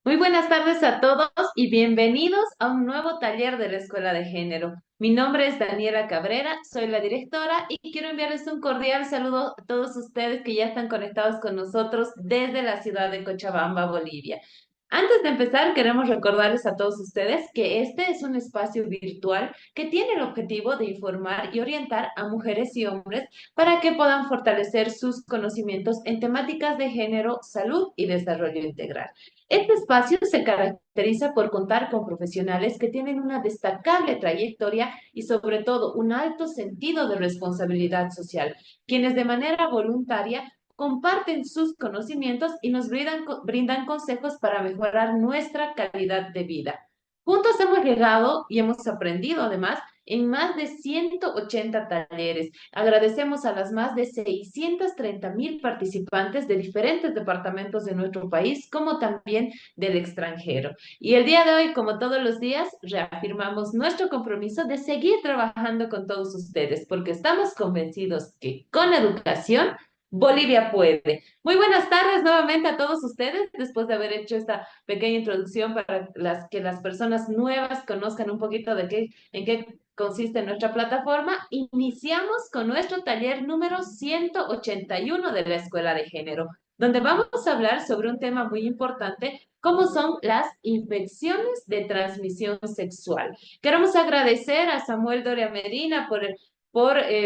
Muy buenas tardes a todos y bienvenidos a un nuevo taller de la Escuela de Género. Mi nombre es Daniela Cabrera, soy la directora y quiero enviarles un cordial saludo a todos ustedes que ya están conectados con nosotros desde la ciudad de Cochabamba, Bolivia. Antes de empezar, queremos recordarles a todos ustedes que este es un espacio virtual que tiene el objetivo de informar y orientar a mujeres y hombres para que puedan fortalecer sus conocimientos en temáticas de género, salud y desarrollo integral. Este espacio se caracteriza por contar con profesionales que tienen una destacable trayectoria y sobre todo un alto sentido de responsabilidad social, quienes de manera voluntaria comparten sus conocimientos y nos brindan consejos para mejorar nuestra calidad de vida. Juntos hemos llegado y hemos aprendido además en más de 180 talleres. Agradecemos a las más de 630.000 participantes de diferentes departamentos de nuestro país, como también del extranjero. Y el día de hoy, como todos los días, reafirmamos nuestro compromiso de seguir trabajando con todos ustedes, porque estamos convencidos que con educación Bolivia puede. Muy buenas tardes nuevamente a todos ustedes, después de haber hecho esta pequeña introducción para que las personas nuevas conozcan un poquito en qué consiste nuestra plataforma. Iniciamos con nuestro taller número 181 de la Escuela de Género, donde vamos a hablar sobre un tema muy importante, como son las infecciones de transmisión sexual. Queremos agradecer a Samuel Doria Medina por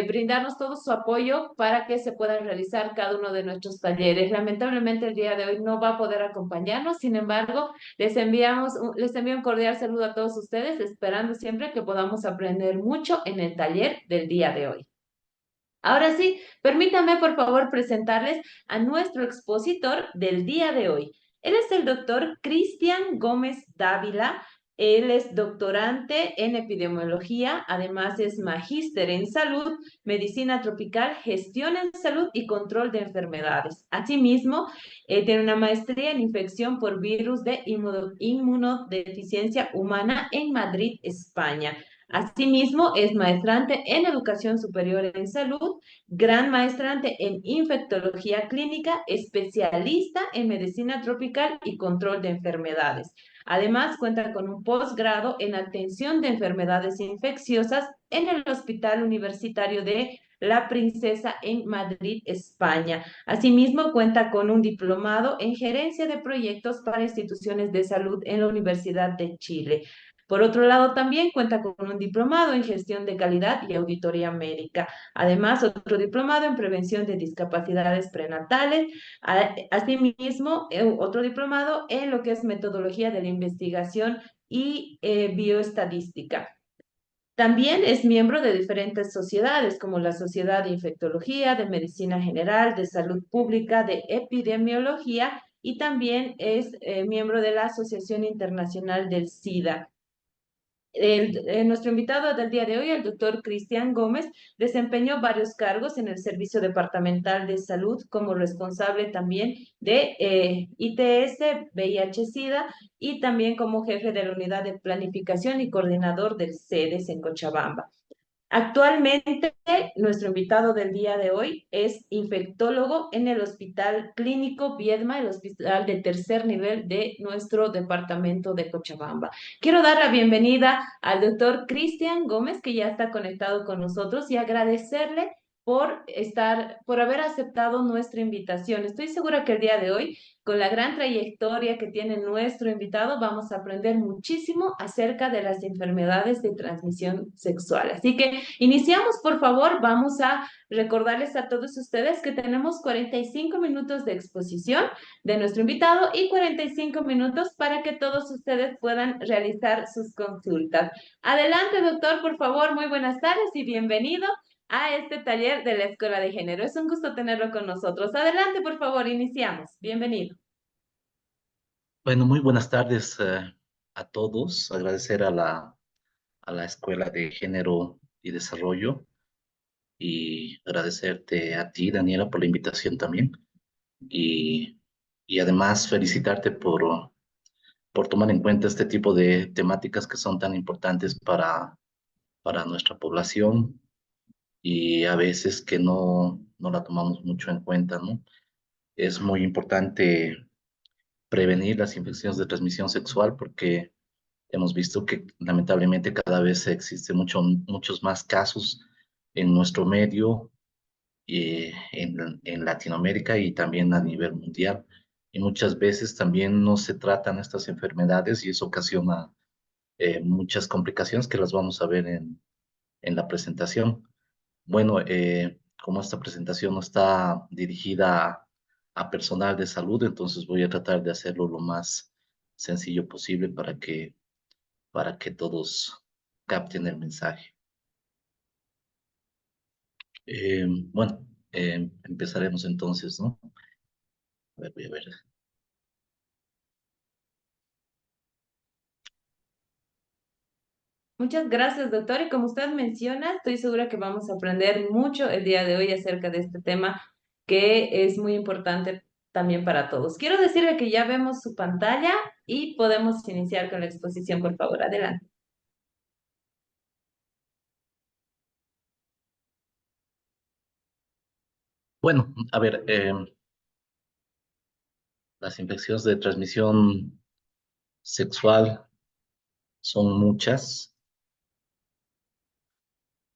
brindarnos todo su apoyo para que se puedan realizar cada uno de nuestros talleres. Lamentablemente el día de hoy no va a poder acompañarnos, sin embargo, les envío un cordial saludo a todos ustedes, esperando siempre que podamos aprender mucho en el taller del día de hoy. Ahora sí, permítanme por favor presentarles a nuestro expositor del día de hoy. Él es el doctor Cristian Gómez Dávila. Él es doctorante en epidemiología, además es magíster en salud, medicina tropical, gestión en salud y control de enfermedades. Asimismo, tiene una maestría en infección por virus de inmunodeficiencia humana en Madrid, España. Asimismo, es maestrante en educación superior en salud, gran maestrante en infectología clínica, especialista en medicina tropical y control de enfermedades. Además, cuenta con un posgrado en atención de enfermedades infecciosas en el Hospital Universitario de La Princesa en Madrid, España. Asimismo, cuenta con un diplomado en gerencia de proyectos para instituciones de salud en la Universidad de Chile. Por otro lado, también cuenta con un diplomado en gestión de calidad y auditoría médica. Además, otro diplomado en prevención de discapacidades prenatales. Asimismo, otro diplomado en lo que es metodología de la investigación y bioestadística. También es miembro de diferentes sociedades, como la Sociedad de Infectología, de Medicina General, de Salud Pública, de Epidemiología, y también es miembro de la Asociación Internacional del SIDA. Nuestro invitado del día de hoy, el doctor Cristian Gómez, desempeñó varios cargos en el Servicio Departamental de Salud como responsable también de ITS, VIH-Sida y también como jefe de la Unidad de Planificación y coordinador del CEDES en Cochabamba. Actualmente, nuestro invitado del día de hoy es infectólogo en el Hospital Clínico Viedma, el hospital de tercer nivel de nuestro departamento de Cochabamba. Quiero dar la bienvenida al doctor Cristian Gómez, que ya está conectado con nosotros, y agradecerle por haber aceptado nuestra invitación. Estoy segura que el día de hoy, con la gran trayectoria que tiene nuestro invitado, vamos a aprender muchísimo acerca de las enfermedades de transmisión sexual. Así que iniciamos, por favor. Vamos a recordarles a todos ustedes que tenemos 45 minutos de exposición de nuestro invitado y 45 minutos para que todos ustedes puedan realizar sus consultas. Adelante, doctor, por favor. Muy buenas tardes y bienvenido a este taller de la Escuela de Género. Es un gusto tenerlo con nosotros. Adelante, por favor, iniciamos. Bienvenido. Bueno, muy buenas tardes a todos. Agradecer a la Escuela de Género y Desarrollo y agradecerte a ti, Daniela, por la invitación también. Y, y además felicitarte por tomar en cuenta este tipo de temáticas que son tan importantes para nuestra población y a veces que no la tomamos mucho en cuenta, ¿no? Es muy importante prevenir las infecciones de transmisión sexual porque hemos visto que lamentablemente cada vez existen muchos más casos en nuestro medio, en Latinoamérica y también a nivel mundial. Y muchas veces también no se tratan estas enfermedades y eso ocasiona muchas complicaciones que las vamos a ver en la presentación. Bueno, como esta presentación no está dirigida a personal de salud, entonces voy a tratar de hacerlo lo más sencillo posible para que todos capten el mensaje. Bueno, empezaremos entonces, ¿no? A ver, voy a ver. Muchas gracias, doctor. Y como usted menciona, estoy segura que vamos a aprender mucho el día de hoy acerca de este tema que es muy importante también para todos. Quiero decirle que ya vemos su pantalla y podemos iniciar con la exposición, por favor. Adelante. Bueno, a ver, las infecciones de transmisión sexual son muchas.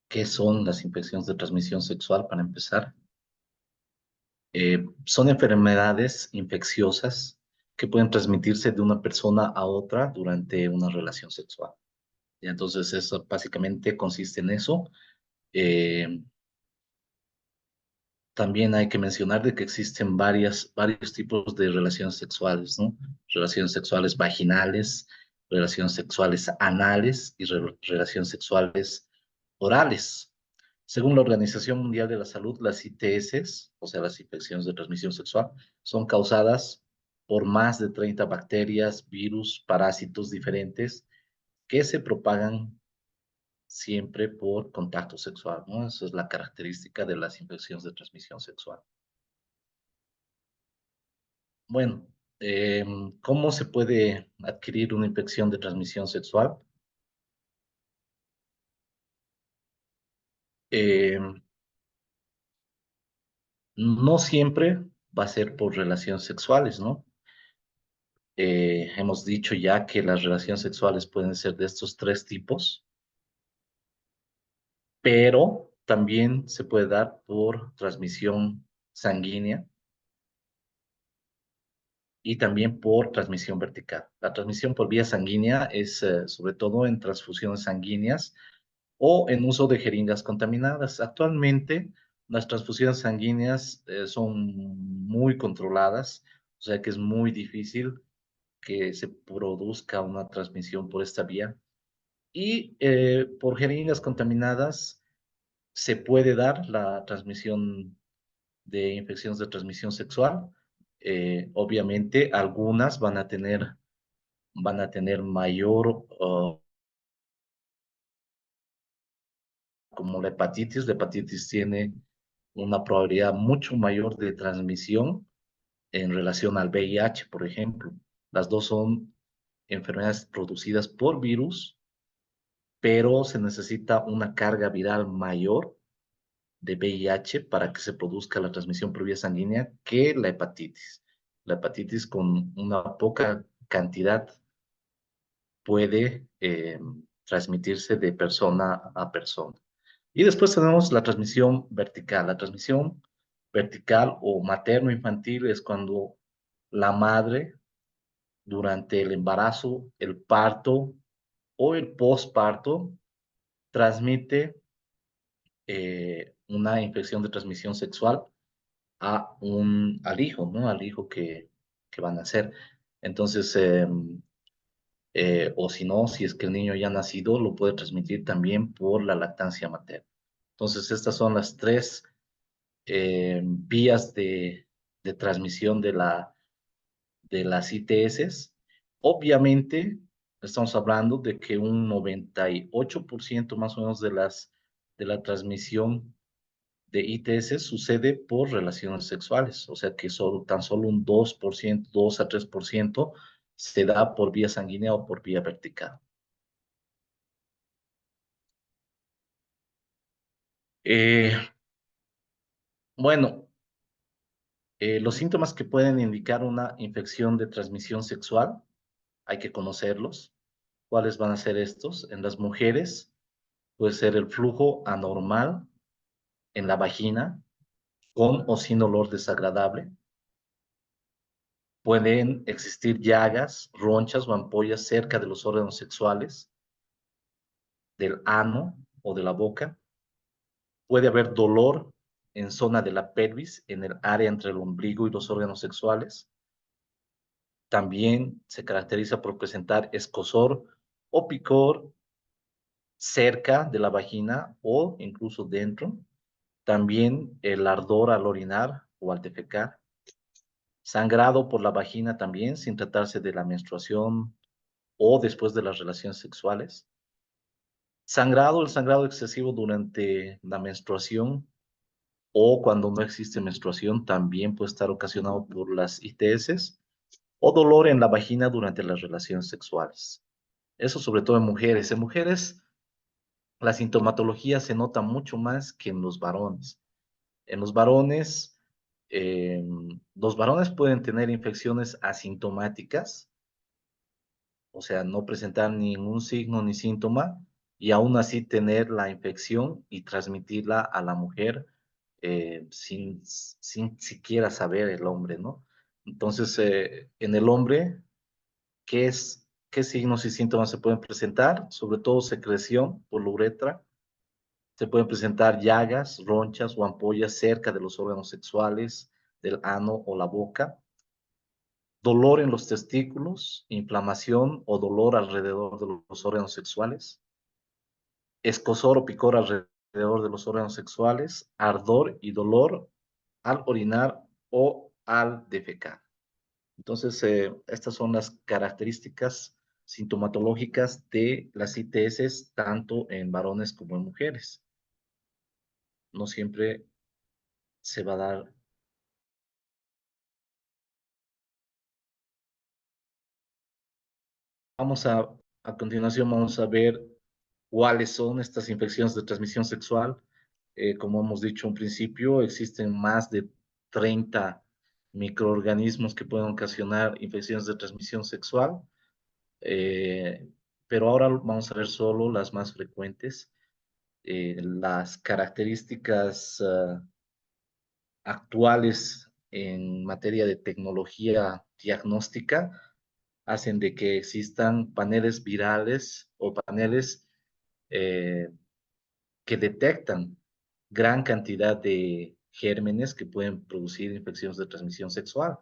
¿Qué son las infecciones de transmisión sexual? Para empezar, son enfermedades infecciosas que pueden transmitirse de una persona a otra durante una relación sexual. Y entonces, eso básicamente consiste en eso. Eh, También hay que mencionar de que existen varios tipos de relaciones sexuales, ¿no? Relaciones sexuales vaginales, relaciones sexuales anales y relaciones sexuales orales. Según la Organización Mundial de la Salud, las ITS, o sea, las infecciones de transmisión sexual, son causadas por más de 30 bacterias, virus, parásitos diferentes que se propagan siempre por contacto sexual, ¿no? Esa es la característica de las infecciones de transmisión sexual. Bueno, ¿cómo se puede adquirir una infección de transmisión sexual? Eh, no siempre va a ser por relaciones sexuales, ¿no? Hemos dicho ya que las relaciones sexuales pueden ser de estos tres tipos, pero también se puede dar por transmisión sanguínea y también por transmisión vertical. La transmisión por vía sanguínea es sobre todo en transfusiones sanguíneas o en uso de jeringas contaminadas. Actualmente, las transfusiones sanguíneas son muy controladas, o sea que es muy difícil que se produzca una transmisión por esta vía. Y por jeringas contaminadas se puede dar la transmisión de infecciones de transmisión sexual. Obviamente, algunas van a tener mayor, como la hepatitis tiene una probabilidad mucho mayor de transmisión en relación al VIH, por ejemplo. Las dos son enfermedades producidas por virus, pero se necesita una carga viral mayor de VIH para que se produzca la transmisión por vía sanguínea que la hepatitis. La hepatitis con una poca cantidad puede transmitirse de persona a persona. Y después tenemos la transmisión vertical. La transmisión vertical o materno-infantil es cuando la madre, durante el embarazo, el parto o el posparto, transmite una infección de transmisión sexual al hijo, ¿no? Al hijo que van a nacer. Entonces, o si no, si es que el niño ya ha nacido, lo puede transmitir también por la lactancia materna. Entonces, estas son las tres vías de transmisión de las ITS. Obviamente, estamos hablando de que un 98% más o menos de la transmisión de ITS sucede por relaciones sexuales, o sea que tan solo un 2%, 2 a 3% se da por vía sanguínea o por vía vertical. Eh, bueno, Los síntomas que pueden indicar una infección de transmisión sexual, hay que conocerlos. ¿Cuáles van a ser estos? En las mujeres puede ser el flujo anormal en la vagina, con o sin olor desagradable. Pueden existir llagas, ronchas o ampollas cerca de los órganos sexuales, del ano o de la boca. Puede haber dolor en zona de la pelvis, en el área entre el ombligo y los órganos sexuales. También se caracteriza por presentar escozor o picor cerca de la vagina o incluso dentro. También el ardor al orinar o al defecar. Sangrado por la vagina también, sin tratarse de la menstruación o después de las relaciones sexuales. Sangrado, el sangrado excesivo durante la menstruación o cuando no existe menstruación también puede estar ocasionado por las ITS o dolor en la vagina durante las relaciones sexuales. Eso sobre todo en mujeres. En mujeres la sintomatología se nota mucho más que en los varones. En eh, los varones pueden tener infecciones asintomáticas, o sea, no presentar ningún signo ni síntoma y aún así tener la infección y transmitirla a la mujer sin siquiera saber el hombre, ¿no? Entonces, en el hombre, ¿qué signos y síntomas se pueden presentar? Sobre todo secreción por la uretra. Se pueden presentar llagas, ronchas o ampollas cerca de los órganos sexuales, del ano o la boca. Dolor en los testículos, inflamación o dolor alrededor de los órganos sexuales. Escozor o picor alrededor de los órganos sexuales. Ardor y dolor al orinar o al defecar. Entonces, estas son las características sintomatológicas de las ITS, tanto en varones como en mujeres. No siempre se va a dar. A continuación, vamos a ver cuáles son estas infecciones de transmisión sexual. Como hemos dicho en principio, existen más de 30 microorganismos que pueden ocasionar infecciones de transmisión sexual, eh, pero ahora vamos a ver solo las más frecuentes. Las características actuales en materia de tecnología diagnóstica hacen de que existan paneles virales o paneles eh, que detectan gran cantidad de gérmenes que pueden producir infecciones de transmisión sexual.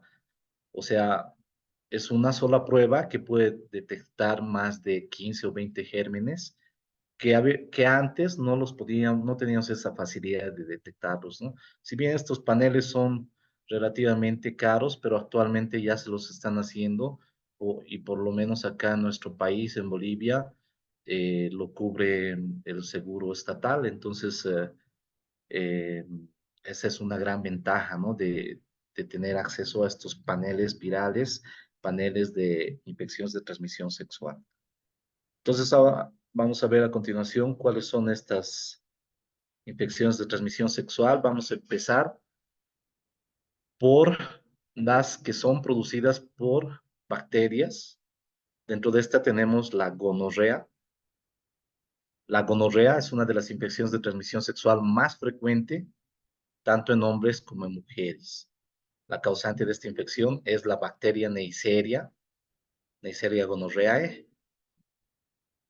O sea, es una sola prueba que puede detectar más de 15 o 20 gérmenes que antes no teníamos esa facilidad de detectarlos, ¿no? Si bien estos paneles son relativamente caros, pero actualmente ya se los están haciendo, y por lo menos acá en nuestro país, en Bolivia, lo cubre el seguro estatal. Entonces, eh, esa es una gran ventaja, ¿no? De tener acceso a estos paneles virales, paneles de infecciones de transmisión sexual. Entonces, ahora vamos a ver a continuación cuáles son estas infecciones de transmisión sexual. Vamos a empezar por las que son producidas por bacterias. Dentro de esta tenemos la gonorrea. La gonorrea es una de las infecciones de transmisión sexual más frecuente, tanto en hombres como en mujeres. La causante de esta infección es la bacteria Neisseria gonorrheae.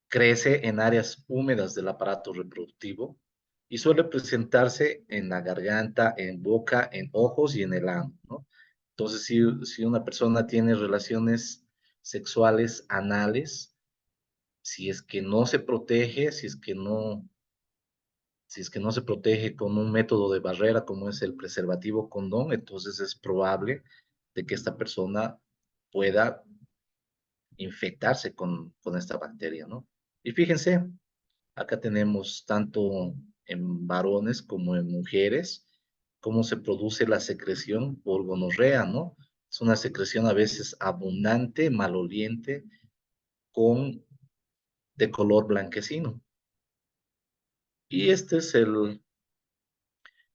Crece en áreas húmedas del aparato reproductivo y suele presentarse en la garganta, en boca, en ojos y en el ano, ¿no? Entonces, si una persona tiene relaciones sexuales anales, si es que no se protege, si es que no se protege con un método de barrera como es el preservativo condón, entonces es probable de que esta persona pueda infectarse con esta bacteria, ¿no? Y fíjense, acá tenemos tanto en varones como en mujeres cómo se produce la secreción por gonorrea, ¿no? Es una secreción a veces abundante, maloliente, con de color blanquecino. Y este es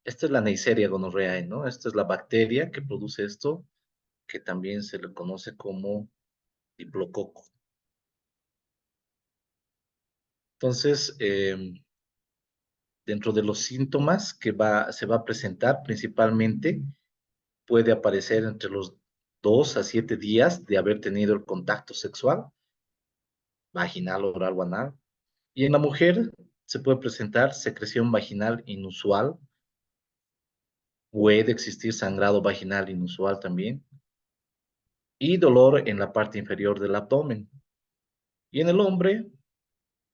esta es la Neisseria gonorrhoeae, ¿no? Esta es la bacteria que produce esto, que también se le conoce como diplococo. Entonces, dentro de los síntomas que se va a presentar principalmente, puede aparecer entre los 2 a 7 días de haber tenido el contacto sexual, vaginal, oral o anal. Y en la mujer se puede presentar secreción vaginal inusual, puede existir sangrado vaginal inusual también, y dolor en la parte inferior del abdomen. Y en el hombre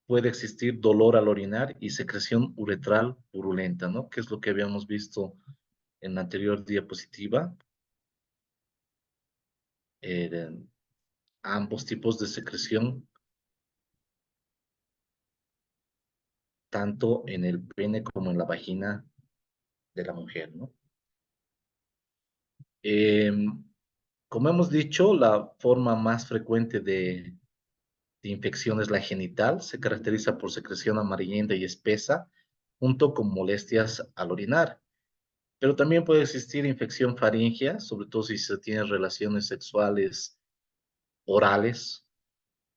puede existir dolor al orinar y secreción uretral purulenta, ¿no? Que es lo que habíamos visto en la anterior diapositiva. Eh, Ambos tipos de secreción, tanto en el pene como en la vagina de la mujer, ¿no? Eh, Como hemos dicho, la forma más frecuente de infección es la genital, se caracteriza por secreción amarillenta y espesa, junto con molestias al orinar. Pero también puede existir infección faríngea, sobre todo si se tienen relaciones sexuales orales.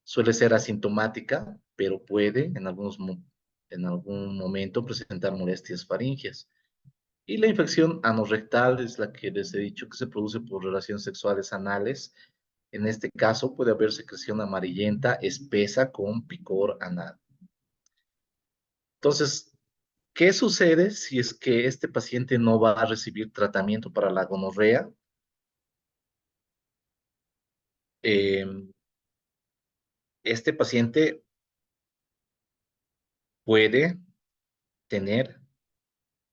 Suele ser asintomática, pero puede en algún momento presentar molestias faríngeas. Y la infección anorrectal es la que les he dicho que se produce por relaciones sexuales anales. En este caso puede haber secreción amarillenta espesa con picor anal. Entonces, ¿qué sucede si es que este paciente no va a recibir tratamiento para la gonorrea? Eh, este paciente puede tener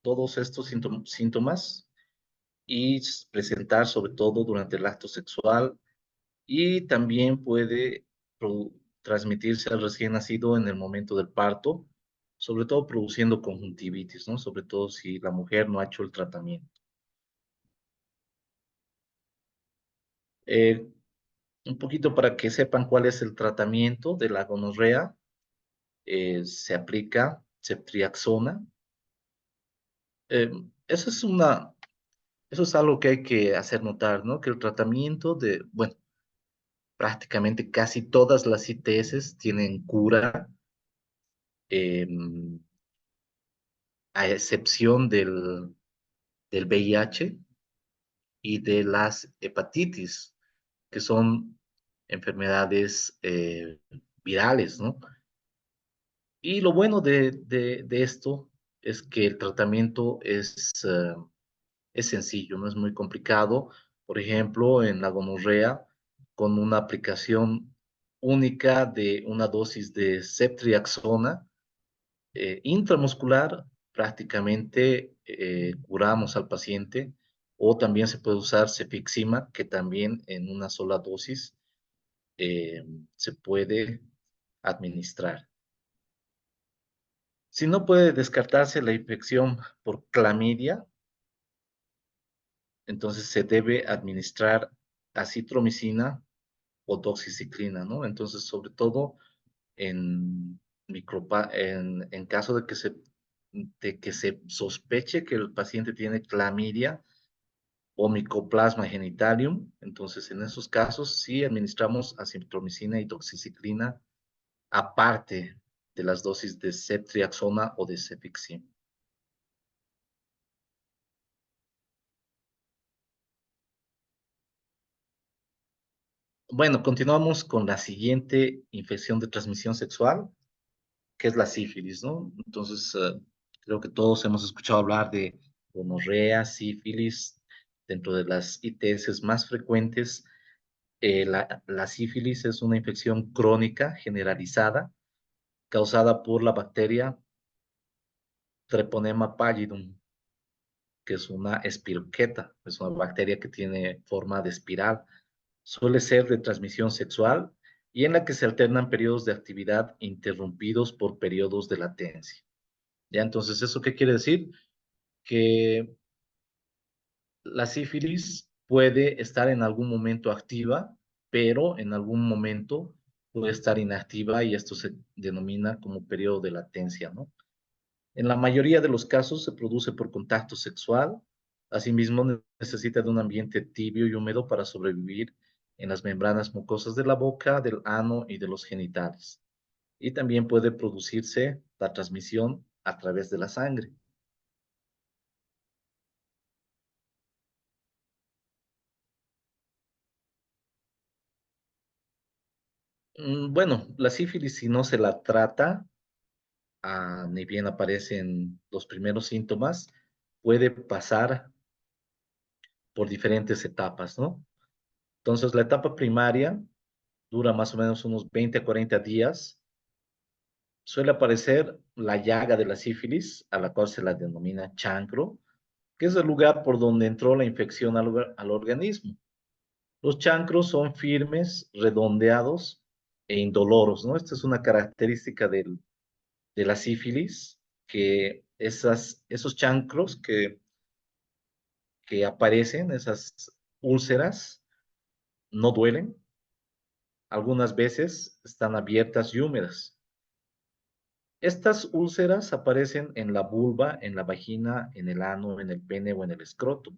todos estos síntomas y presentar sobre todo durante el acto sexual, y también puede transmitirse al recién nacido en el momento del parto, sobre todo produciendo conjuntivitis, ¿no? Sobre todo si la mujer no ha hecho el tratamiento. Eh, un poquito para que sepan cuál es el tratamiento de la gonorrea, se aplica ceftriaxona. Eh, eso es eso es algo que hay que hacer notar, ¿no? Que el tratamiento bueno, prácticamente casi todas las ITS tienen cura, eh, a excepción del VIH y de las hepatitis, que son enfermedades virales, ¿no? Y lo bueno de esto es que el tratamiento es sencillo, no es muy complicado. Por ejemplo, en la gonorrea, con una aplicación única de una dosis de ceftriaxona intramuscular, prácticamente curamos al paciente. O también se puede usar cefixima, que también en una sola dosis eh, se puede administrar. Si no puede descartarse la infección por clamidia, entonces se debe administrar acitromicina o doxiciclina, ¿no? Entonces, sobre todo en, en caso de que se sospeche que el paciente tiene clamidia o micoplasma genitalium, entonces en esos casos sí administramos acitromicina y doxiciclina aparte de las dosis de ceftriaxona o de cefixime. Bueno, continuamos con la siguiente infección de transmisión sexual, que es la sífilis, ¿no? Entonces, creo que todos hemos escuchado hablar de gonorrea, sífilis. Dentro de las ITS más frecuentes, la sífilis es una infección crónica generalizada causada por la bacteria Treponema pallidum, que es una espiroqueta, es una bacteria que tiene forma de espiral. Suele ser de transmisión sexual y en la que se alternan periodos de actividad interrumpidos por periodos de latencia. ¿Ya? Entonces, ¿eso qué quiere decir? Que la sífilis puede estar en algún momento activa, pero en algún momento puede estar inactiva y esto se denomina como periodo de latencia, ¿no? En la mayoría de los casos se produce por contacto sexual. Asimismo, necesita de un ambiente tibio y húmedo para sobrevivir en las membranas mucosas de la boca, del ano y de los genitales. Y también puede producirse la transmisión a través de la sangre. Bueno, la sífilis, si no se la trata, ni bien aparecen los primeros síntomas, puede pasar por diferentes etapas, ¿no? Entonces, la etapa primaria dura más o menos unos 20 a 40 días. Suele aparecer la llaga de la sífilis, a la cual se la denomina chancro, que es el lugar por donde entró la infección al organismo. Los chancros son firmes, redondeados e indoloros, ¿no? Esta es una característica de la sífilis, que esos chancros que aparecen, esas úlceras, no duelen. Algunas veces están abiertas y húmedas. Estas úlceras aparecen en la vulva, en la vagina, en el ano, en el pene o en el escroto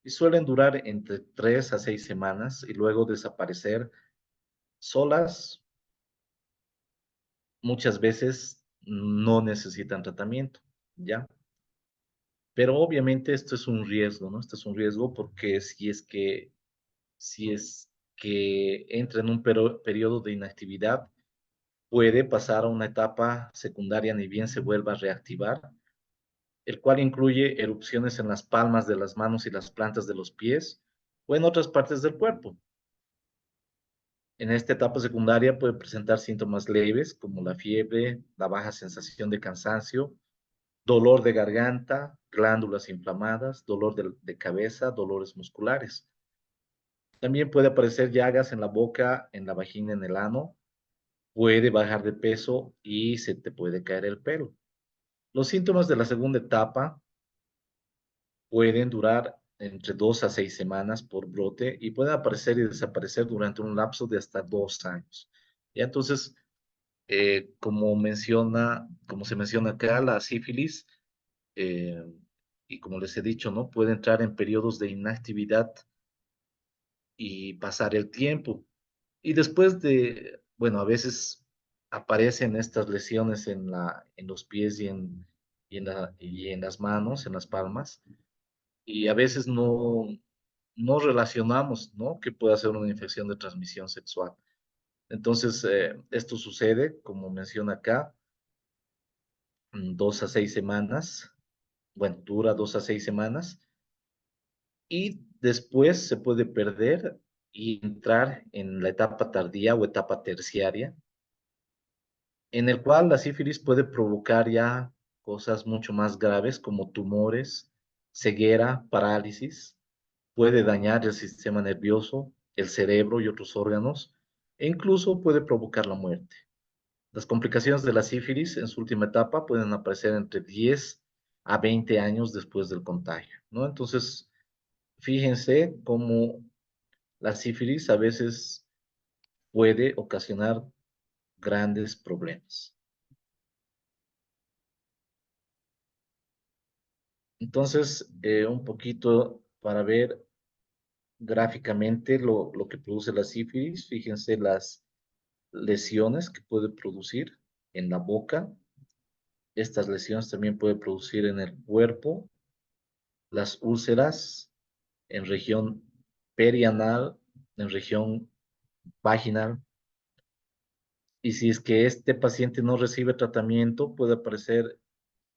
y suelen durar entre 3 a 6 semanas y luego desaparecer solas. Muchas veces no necesitan tratamiento, ¿ya? Pero obviamente esto es un riesgo, ¿no? Esto es un riesgo porque si es que entra en un periodo de inactividad, puede pasar a una etapa secundaria ni bien se vuelva a reactivar, el cual incluye erupciones en las palmas de las manos y las plantas de los pies o en otras partes del cuerpo. En esta etapa secundaria puede presentar síntomas leves como la fiebre, la baja sensación de cansancio, dolor de garganta, glándulas inflamadas, dolor de cabeza, dolores musculares. También puede aparecer llagas en la boca, en la vagina, en el ano. Puede bajar de peso y se te puede caer el pelo. Los síntomas de la segunda etapa pueden durar entre 2 a 6 semanas por brote y pueden aparecer y desaparecer durante un lapso de hasta 2 años. Y entonces, como se menciona acá, la sífilis, eh, y como les he dicho, ¿no? Puede entrar en periodos de inactividad y pasar el tiempo. Y después bueno, a veces aparecen estas lesiones en los pies y en las manos, en las palmas, y a veces no relacionamos, ¿no? Que pueda ser una infección de transmisión sexual. Entonces, esto sucede, como menciona acá, 2 a 6 semanas, bueno, dura 2 a 6 semanas, y después se puede perder y entrar en la etapa tardía o etapa terciaria, en el cual la sífilis puede provocar ya cosas mucho más graves como tumores, ceguera, parálisis, puede dañar el sistema nervioso, el cerebro y otros órganos, e incluso puede provocar la muerte. Las complicaciones de la sífilis en su última etapa pueden aparecer entre 10 a 20 años después del contagio, ¿no? Entonces, fíjense cómo la sífilis a veces puede ocasionar grandes problemas. Entonces, un poquito para ver gráficamente lo que produce la sífilis, fíjense las lesiones que puede producir en la boca. Estas lesiones también puede producir en el cuerpo, las úlceras en región perianal, en región vaginal. Y si es que este paciente no recibe tratamiento, puede aparecer,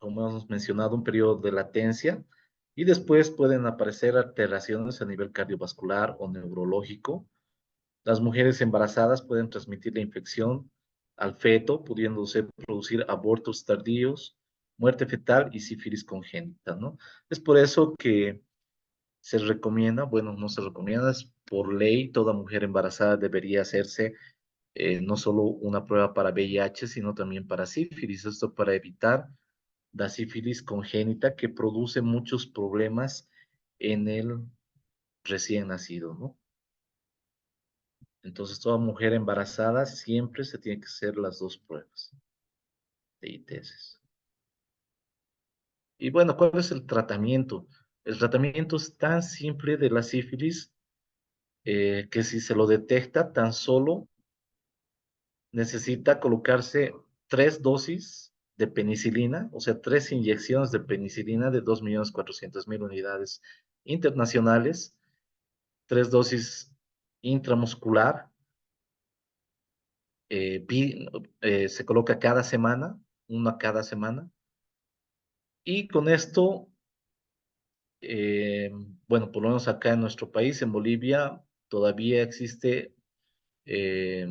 como hemos mencionado, un periodo de latencia y después pueden aparecer alteraciones a nivel cardiovascular o neurológico. Las mujeres embarazadas pueden transmitir la infección al feto, pudiéndose producir abortos tardíos, muerte fetal y sífilis congénita, ¿no? Es por eso que se recomienda, bueno, no se recomienda, es por ley, toda mujer embarazada debería hacerse no solo una prueba para VIH, sino también para sífilis. Esto para evitar la sífilis congénita que produce muchos problemas en el recién nacido, ¿no? Entonces, toda mujer embarazada siempre se tiene que hacer las dos pruebas de ITS. Y bueno, ¿cuál es el tratamiento? El tratamiento es tan simple de la sífilis que si se lo detecta, tan solo necesita colocarse 3 dosis de penicilina, o sea, 3 inyecciones de penicilina de 2.400.000 unidades internacionales, 3 dosis intramuscular, se coloca cada semana, una cada semana, y con esto, eh, bueno, por lo menos acá en nuestro país, en Bolivia, todavía existe eh,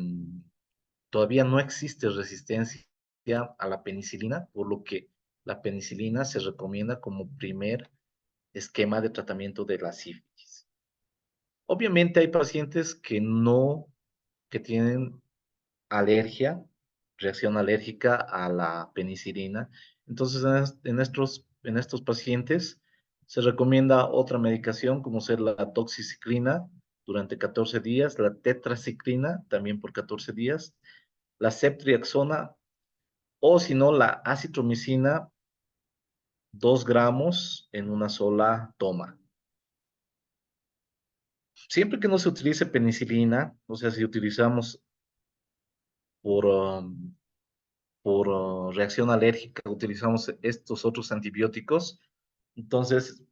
todavía no existe resistencia a la penicilina, por lo que la penicilina se recomienda como primer esquema de tratamiento de la sífilis. Obviamente hay pacientes que tienen alergia, reacción alérgica a la penicilina. Entonces, en estos pacientes se recomienda otra medicación como ser la doxiciclina durante 14 días, la tetraciclina también por 14 días, la ceftriaxona o si no, la acitromicina, 2 gramos en una sola toma. Siempre que no se utilice penicilina, o sea, si utilizamos por, reacción alérgica, utilizamos estos otros antibióticos, entonces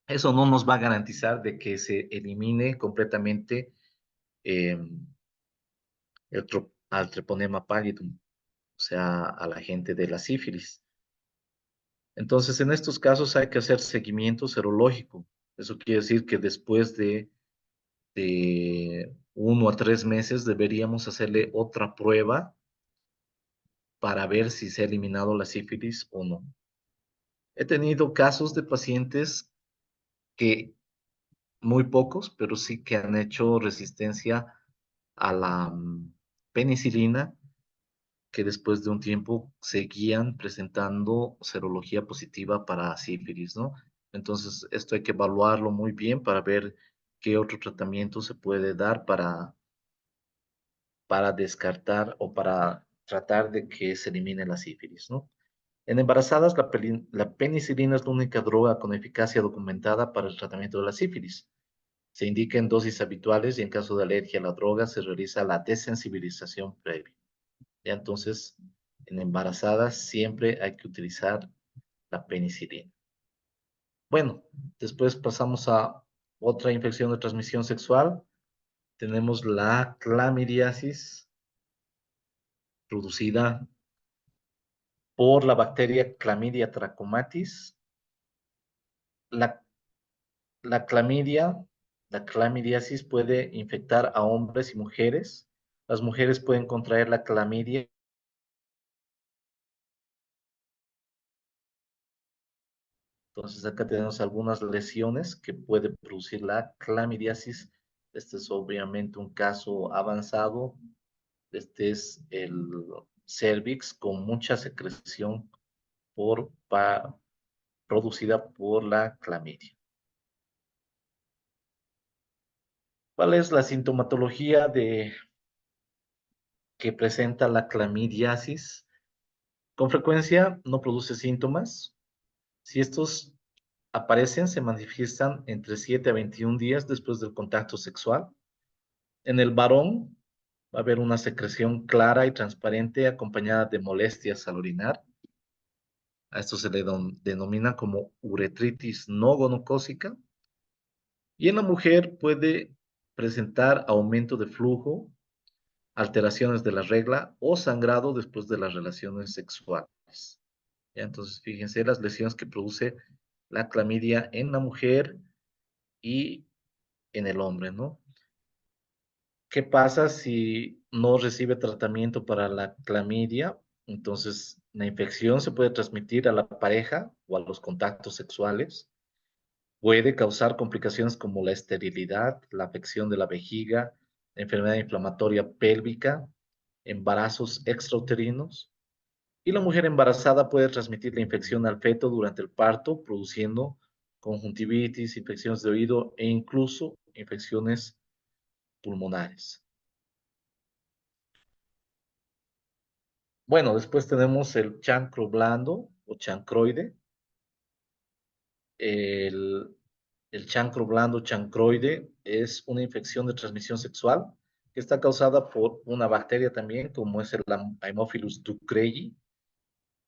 eso no nos va a garantizar de que se elimine completamente eh, al treponema pallidum, o sea, a la gente de la sífilis. Entonces, en estos casos hay que hacer seguimiento serológico. Eso quiere decir que después de 1 a 3 meses deberíamos hacerle otra prueba para ver si se ha eliminado la sífilis o no. He tenido casos de pacientes que, muy pocos, pero sí que han hecho resistencia a la penicilina, que después de un tiempo seguían presentando serología positiva para sífilis, ¿no? Entonces, esto hay que evaluarlo muy bien para ver qué otro tratamiento se puede dar para descartar o para tratar de que se elimine la sífilis, ¿no? En embarazadas, la penicilina es la única droga con eficacia documentada para el tratamiento de la sífilis. Se indica en dosis habituales y en caso de alergia a la droga se realiza la desensibilización previa. Ya entonces, en embarazadas siempre hay que utilizar la penicilina. Bueno, después pasamos a otra infección de transmisión sexual. Tenemos la clamidiasis producida por la bacteria Clamidia trachomatis. La, la clamidia, la clamidiasis puede infectar a hombres y mujeres. Las mujeres pueden contraer la clamidia. Entonces acá tenemos algunas lesiones que puede producir la clamidiasis. Este es obviamente un caso avanzado. Este es el cervix con mucha secreción producida por la clamidia. ¿Cuál es la sintomatología que presenta la clamidiasis? Con frecuencia no produce síntomas. Si estos aparecen, se manifiestan entre 7 a 21 días después del contacto sexual. En el varón va a haber una secreción clara y transparente acompañada de molestias al orinar. A esto se le denomina como uretritis no gonocócica. Y en la mujer puede presentar aumento de flujo, alteraciones de la regla o sangrado después de las relaciones sexuales. ¿Ya? Entonces, fíjense las lesiones que produce la clamidia en la mujer y en el hombre, ¿no? ¿Qué pasa si no recibe tratamiento para la clamidia? Entonces, la infección se puede transmitir a la pareja o a los contactos sexuales. Puede causar complicaciones como la esterilidad, la afección de la vejiga, enfermedad inflamatoria pélvica, embarazos extrauterinos. Y la mujer embarazada puede transmitir la infección al feto durante el parto, produciendo conjuntivitis, infecciones de oído e incluso infecciones pulmonares. Bueno, después tenemos el chancro blando o chancroide. El, el chancro blando chancroide es una infección de transmisión sexual que está causada por una bacteria también, como es el Haemophilus ducreyi.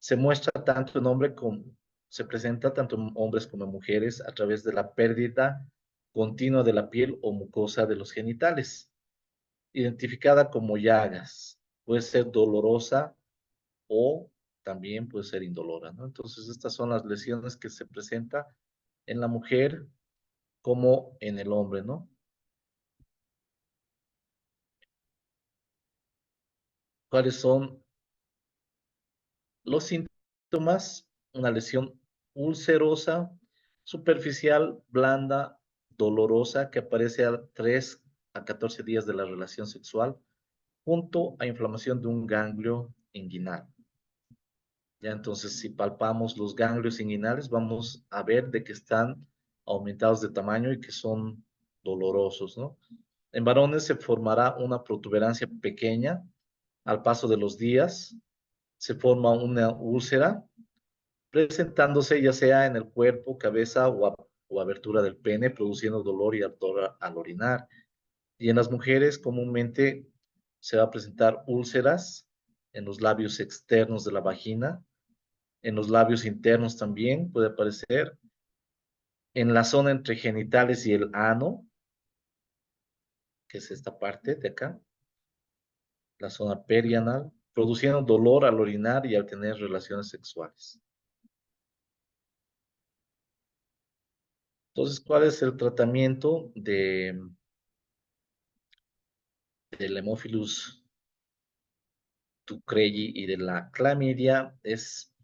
Se muestra tanto en hombre como, se presenta tanto en hombres como en mujeres a través de la pérdida continua de la piel o mucosa de los genitales, identificada como llagas. Puede ser dolorosa o también puede ser indolora, ¿no? Entonces, estas son las lesiones que se presentan en la mujer como en el hombre, ¿no? ¿Cuáles son los síntomas? Una lesión ulcerosa, superficial, blanda, dolorosa, que aparece a 3 a 14 días de la relación sexual, junto a inflamación de un ganglio inguinal. Ya entonces, si palpamos los ganglios inguinales, vamos a ver de que están aumentados de tamaño y que son dolorosos, ¿no? En varones se formará una protuberancia pequeña al paso de los días, se forma una úlcera, presentándose ya sea en el cuerpo, cabeza o abertura del pene, produciendo dolor y ardor al orinar. Y en las mujeres comúnmente se va a presentar úlceras en los labios externos de la vagina, en los labios internos también puede aparecer, en la zona entre genitales y el ano, que es esta parte de acá, la zona perianal, produciendo dolor al orinar y al tener relaciones sexuales. Entonces, ¿cuál es el tratamiento del Haemophilus ducreyi y de la clamidia? Es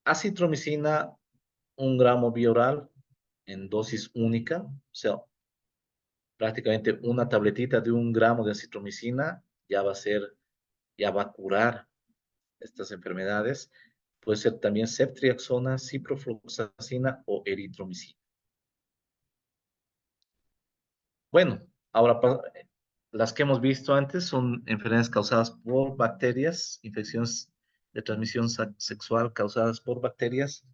acitromicina, 1 gramo vía oral en dosis única, o sea, prácticamente una tabletita de 1 gramo de acitromicina ya va a curar estas enfermedades. Puede ser también ceftriaxona, ciprofloxacina o eritromicina. Bueno, ahora las que hemos visto antes son enfermedades causadas por bacterias, infecciones de transmisión sexual causadas por bacterias.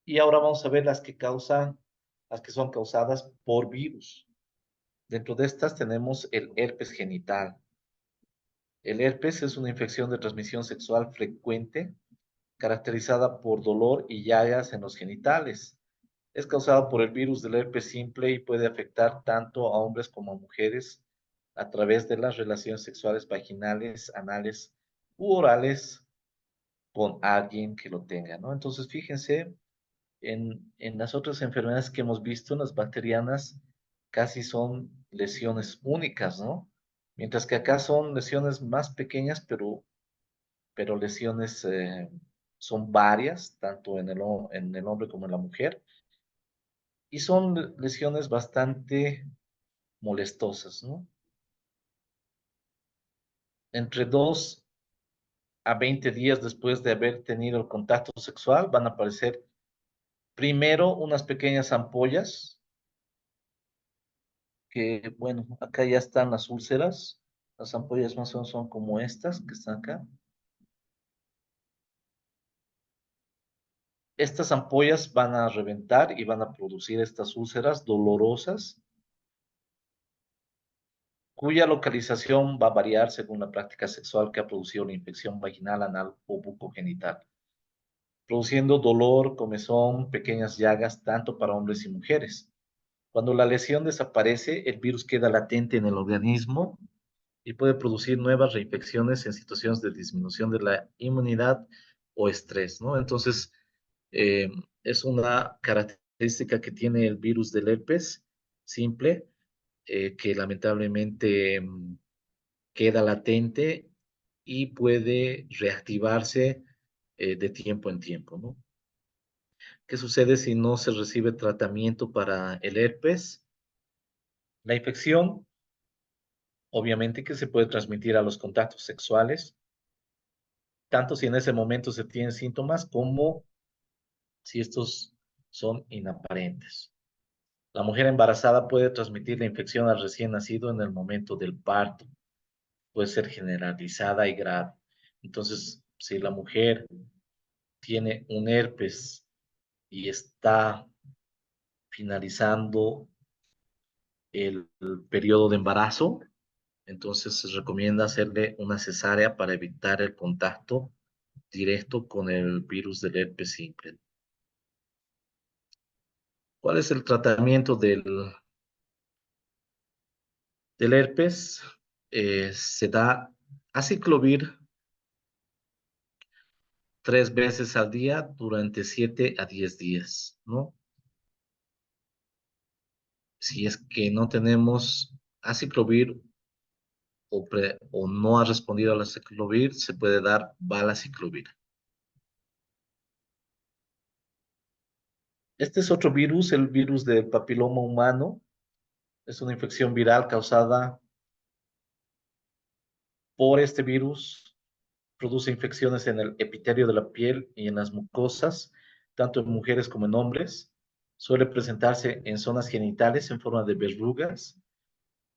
Y ahora vamos a ver las que son causadas por virus. Dentro de estas tenemos el herpes genital. El herpes es una infección de transmisión sexual frecuente, caracterizada por dolor y llagas en los genitales. Es causado por el virus del herpes simple y puede afectar tanto a hombres como a mujeres a través de las relaciones sexuales vaginales, anales u orales con alguien que lo tenga, ¿no? Entonces, fíjense, en las otras enfermedades que hemos visto, las bacterianas casi son lesiones únicas, ¿no? Mientras que acá son lesiones más pequeñas, pero lesiones son varias, tanto en el hombre como en la mujer, y son lesiones bastante molestosas, ¿no? Entre 2 a 20 días después de haber tenido el contacto sexual van a aparecer primero unas pequeñas ampollas, que bueno, acá ya están las úlceras, las ampollas más o menos son como estas que están acá. Estas ampollas van a reventar y van a producir estas úlceras dolorosas cuya localización va a variar según la práctica sexual que ha producido la infección vaginal, anal o bucogenital, produciendo dolor, comezón, pequeñas llagas, tanto para hombres y mujeres. Cuando la lesión desaparece, el virus queda latente en el organismo y puede producir nuevas reinfecciones en situaciones de disminución de la inmunidad o estrés, ¿no? Entonces, eh, es una característica que tiene el virus del herpes simple, que lamentablemente queda latente y puede reactivarse de tiempo en tiempo, ¿no? ¿Qué sucede si no se recibe tratamiento para el herpes? La infección, obviamente que se puede transmitir a los contactos sexuales, tanto si en ese momento se tienen síntomas como si estos son inaparentes. La mujer embarazada puede transmitir la infección al recién nacido en el momento del parto. Puede ser generalizada y grave. Entonces, si la mujer tiene un herpes y está finalizando el periodo de embarazo. Entonces se recomienda hacerle una cesárea para evitar el contacto directo con el virus del herpes simple. ¿Cuál es el tratamiento del herpes? Se da aciclovir 3 veces al día durante 7 a 10 días, ¿no? Si es que no tenemos aciclovir o no ha respondido al aciclovir, se puede dar valaciclovir. Este es otro virus, el virus del papiloma humano. Es una infección viral causada por este virus. Produce infecciones en el epitelio de la piel y en las mucosas, tanto en mujeres como en hombres. Suele presentarse en zonas genitales en forma de verrugas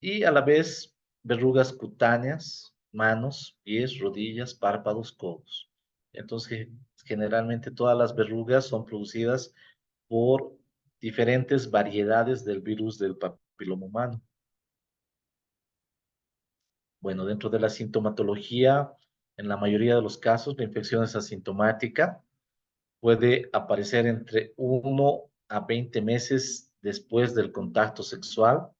y a la vez verrugas cutáneas, manos, pies, rodillas, párpados, codos. Entonces, generalmente todas las verrugas son producidas por diferentes variedades del virus del papiloma humano. Bueno, dentro de la sintomatología, en la mayoría de los casos, la infección es asintomática. Puede aparecer entre 1 a 20 meses después del contacto sexual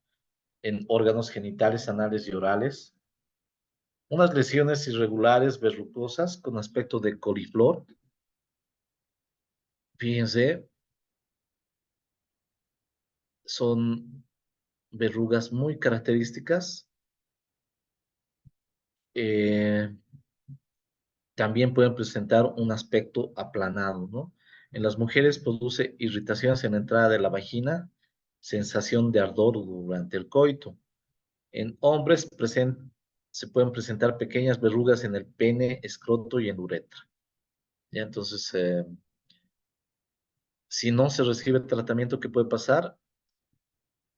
en órganos genitales, anales y orales. Unas lesiones irregulares verrucosas con aspecto de coliflor. Fíjense, son verrugas muy características. Eh, También pueden presentar un aspecto aplanado, ¿no? En las mujeres produce irritaciones en la entrada de la vagina, sensación de ardor durante el coito. En hombres se pueden presentar pequeñas verrugas en el pene, escroto y en uretra. ¿Ya? Entonces, si no se recibe tratamiento, ¿qué puede pasar?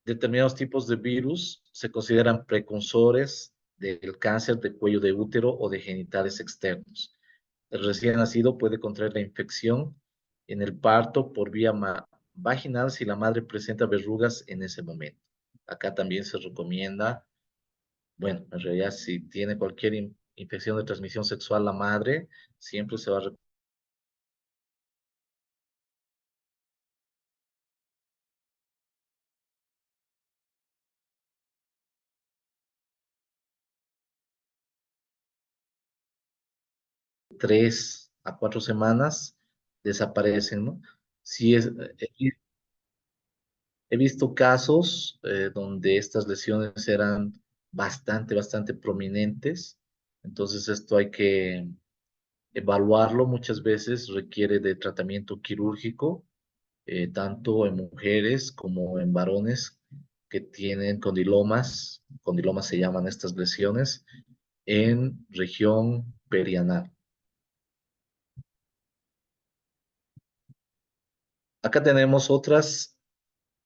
Determinados tipos de virus se consideran precursores del cáncer de cuello de útero o de genitales externos. El recién nacido puede contraer la infección en el parto por vía vaginal si la madre presenta verrugas en ese momento. Acá también se recomienda, bueno, en realidad si tiene cualquier infección de transmisión sexual la madre, siempre se va a recomendar 3 a 4 semanas, desaparecen, ¿no? Si es, he visto casos donde estas lesiones eran bastante prominentes, entonces esto hay que evaluarlo. Muchas veces requiere de tratamiento quirúrgico, tanto en mujeres como en varones que tienen condilomas. Condilomas se llaman estas lesiones en región perianal. Acá tenemos otras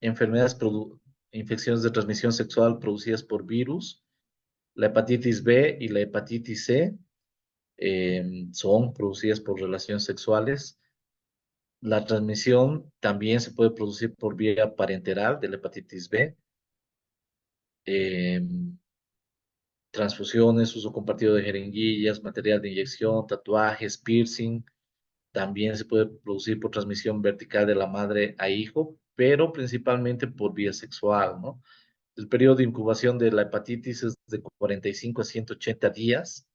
enfermedades, infecciones de transmisión sexual producidas por virus. La hepatitis B y la hepatitis C son producidas por relaciones sexuales. La transmisión también se puede producir por vía parenteral de la hepatitis B. eh, Transfusiones, uso compartido de jeringuillas, material de inyección, tatuajes, piercing. También se puede producir por transmisión vertical de la madre a hijo, pero principalmente por vía sexual, ¿no? El periodo de incubación de la hepatitis es de 45 a 180 días,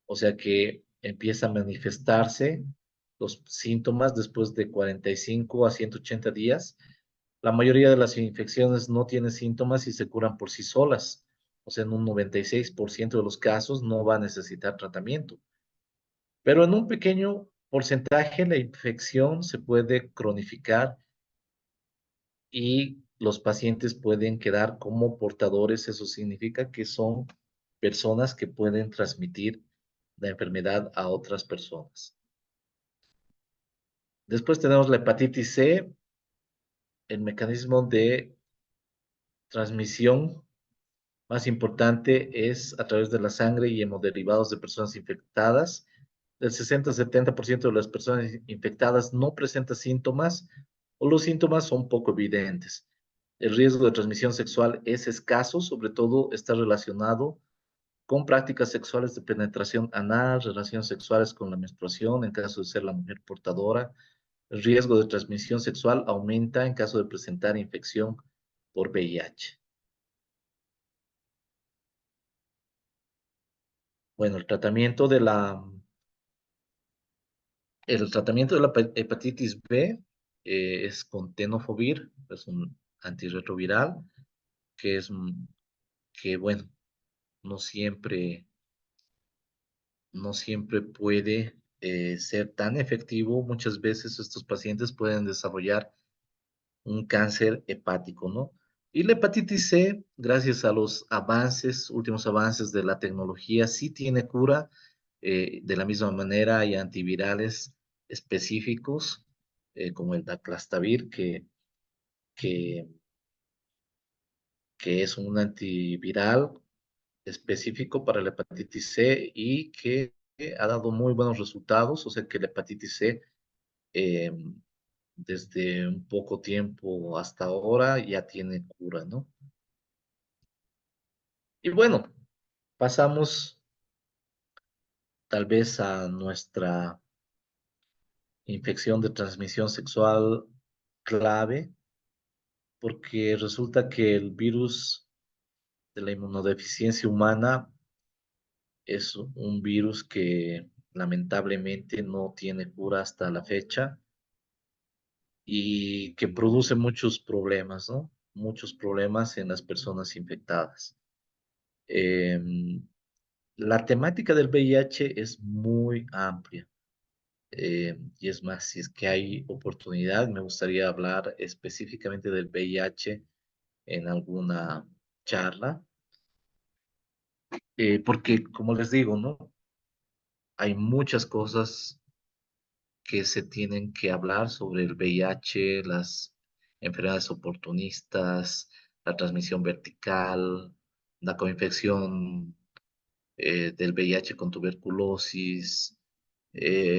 o sea que empieza a manifestarse los síntomas después de 45 a 180 días. La mayoría de las infecciones no tienen síntomas y se curan por sí solas. O sea, en un 96% de los casos no va a necesitar tratamiento. Pero en un pequeño porcentaje la infección se puede cronificar y los pacientes pueden quedar como portadores. Eso significa que son personas que pueden transmitir la enfermedad a otras personas. Después tenemos la hepatitis C. El mecanismo de transmisión más importante es a través de la sangre y hemoderivados de personas infectadas. Del 60 al 70% de las personas infectadas no presenta síntomas o los síntomas son poco evidentes. El riesgo de transmisión sexual es escaso, sobre todo está relacionado con prácticas sexuales de penetración anal, relaciones sexuales con la menstruación, en caso de ser la mujer portadora. El riesgo de transmisión sexual aumenta en caso de presentar infección por VIH. Bueno, el tratamiento de la hepatitis B es con tenofovir, es un antirretroviral, que es que, bueno, no siempre, no siempre puede ser tan efectivo. Muchas veces estos pacientes pueden desarrollar un cáncer hepático, ¿no? Y la hepatitis C, gracias a los avances, últimos avances de la tecnología, sí tiene cura. De la misma manera, hay antivirales específicos, como el daclastavir, que, que es un antiviral específico para la hepatitis C y que ha dado muy buenos resultados, o sea que la hepatitis C eh, desde un poco tiempo hasta ahora ya tiene cura, ¿no? Y bueno, pasamos tal vez a nuestra infección de transmisión sexual clave, porque resulta que el virus de la inmunodeficiencia humana es un virus que lamentablemente no tiene cura hasta la fecha y que produce muchos problemas, ¿no? Muchos problemas en las personas infectadas. Em, la temática del VIH es muy amplia. Y es más, si es que hay oportunidad, me gustaría hablar específicamente del VIH en alguna charla, porque como les digo, ¿no? Hay muchas cosas que se tienen que hablar sobre el VIH, las enfermedades oportunistas, la transmisión vertical, la coinfección del VIH con tuberculosis,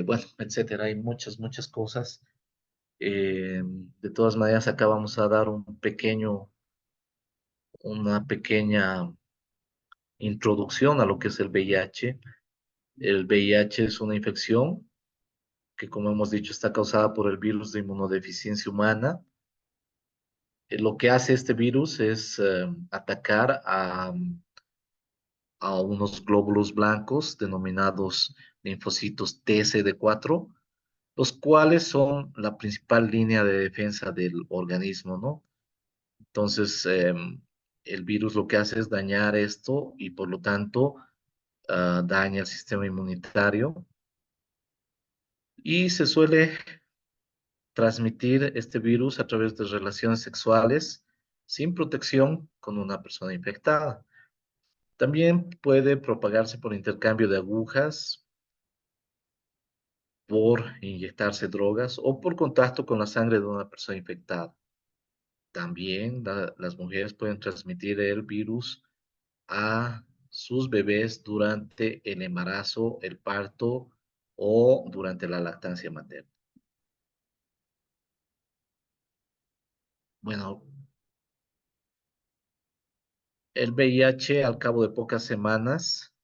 bueno, etcétera. Hay muchas, muchas cosas. De todas maneras, acá vamos a dar una pequeña introducción a lo que es el VIH. El VIH es una infección que, como hemos dicho, está causada por el virus de inmunodeficiencia humana. Lo que hace este virus es atacar a unos glóbulos blancos denominados linfocitos TCD4, los cuales son la principal línea de defensa del organismo, ¿no? Entonces, el virus lo que hace es dañar esto y por lo tanto daña el sistema inmunitario y se suele transmitir este virus a través de relaciones sexuales sin protección con una persona infectada. También puede propagarse por intercambio de agujas, por inyectarse drogas o por contacto con la sangre de una persona infectada. También las mujeres pueden transmitir el virus a sus bebés durante el embarazo, el parto o durante la lactancia materna. Bueno, el VIH al cabo de pocas semanas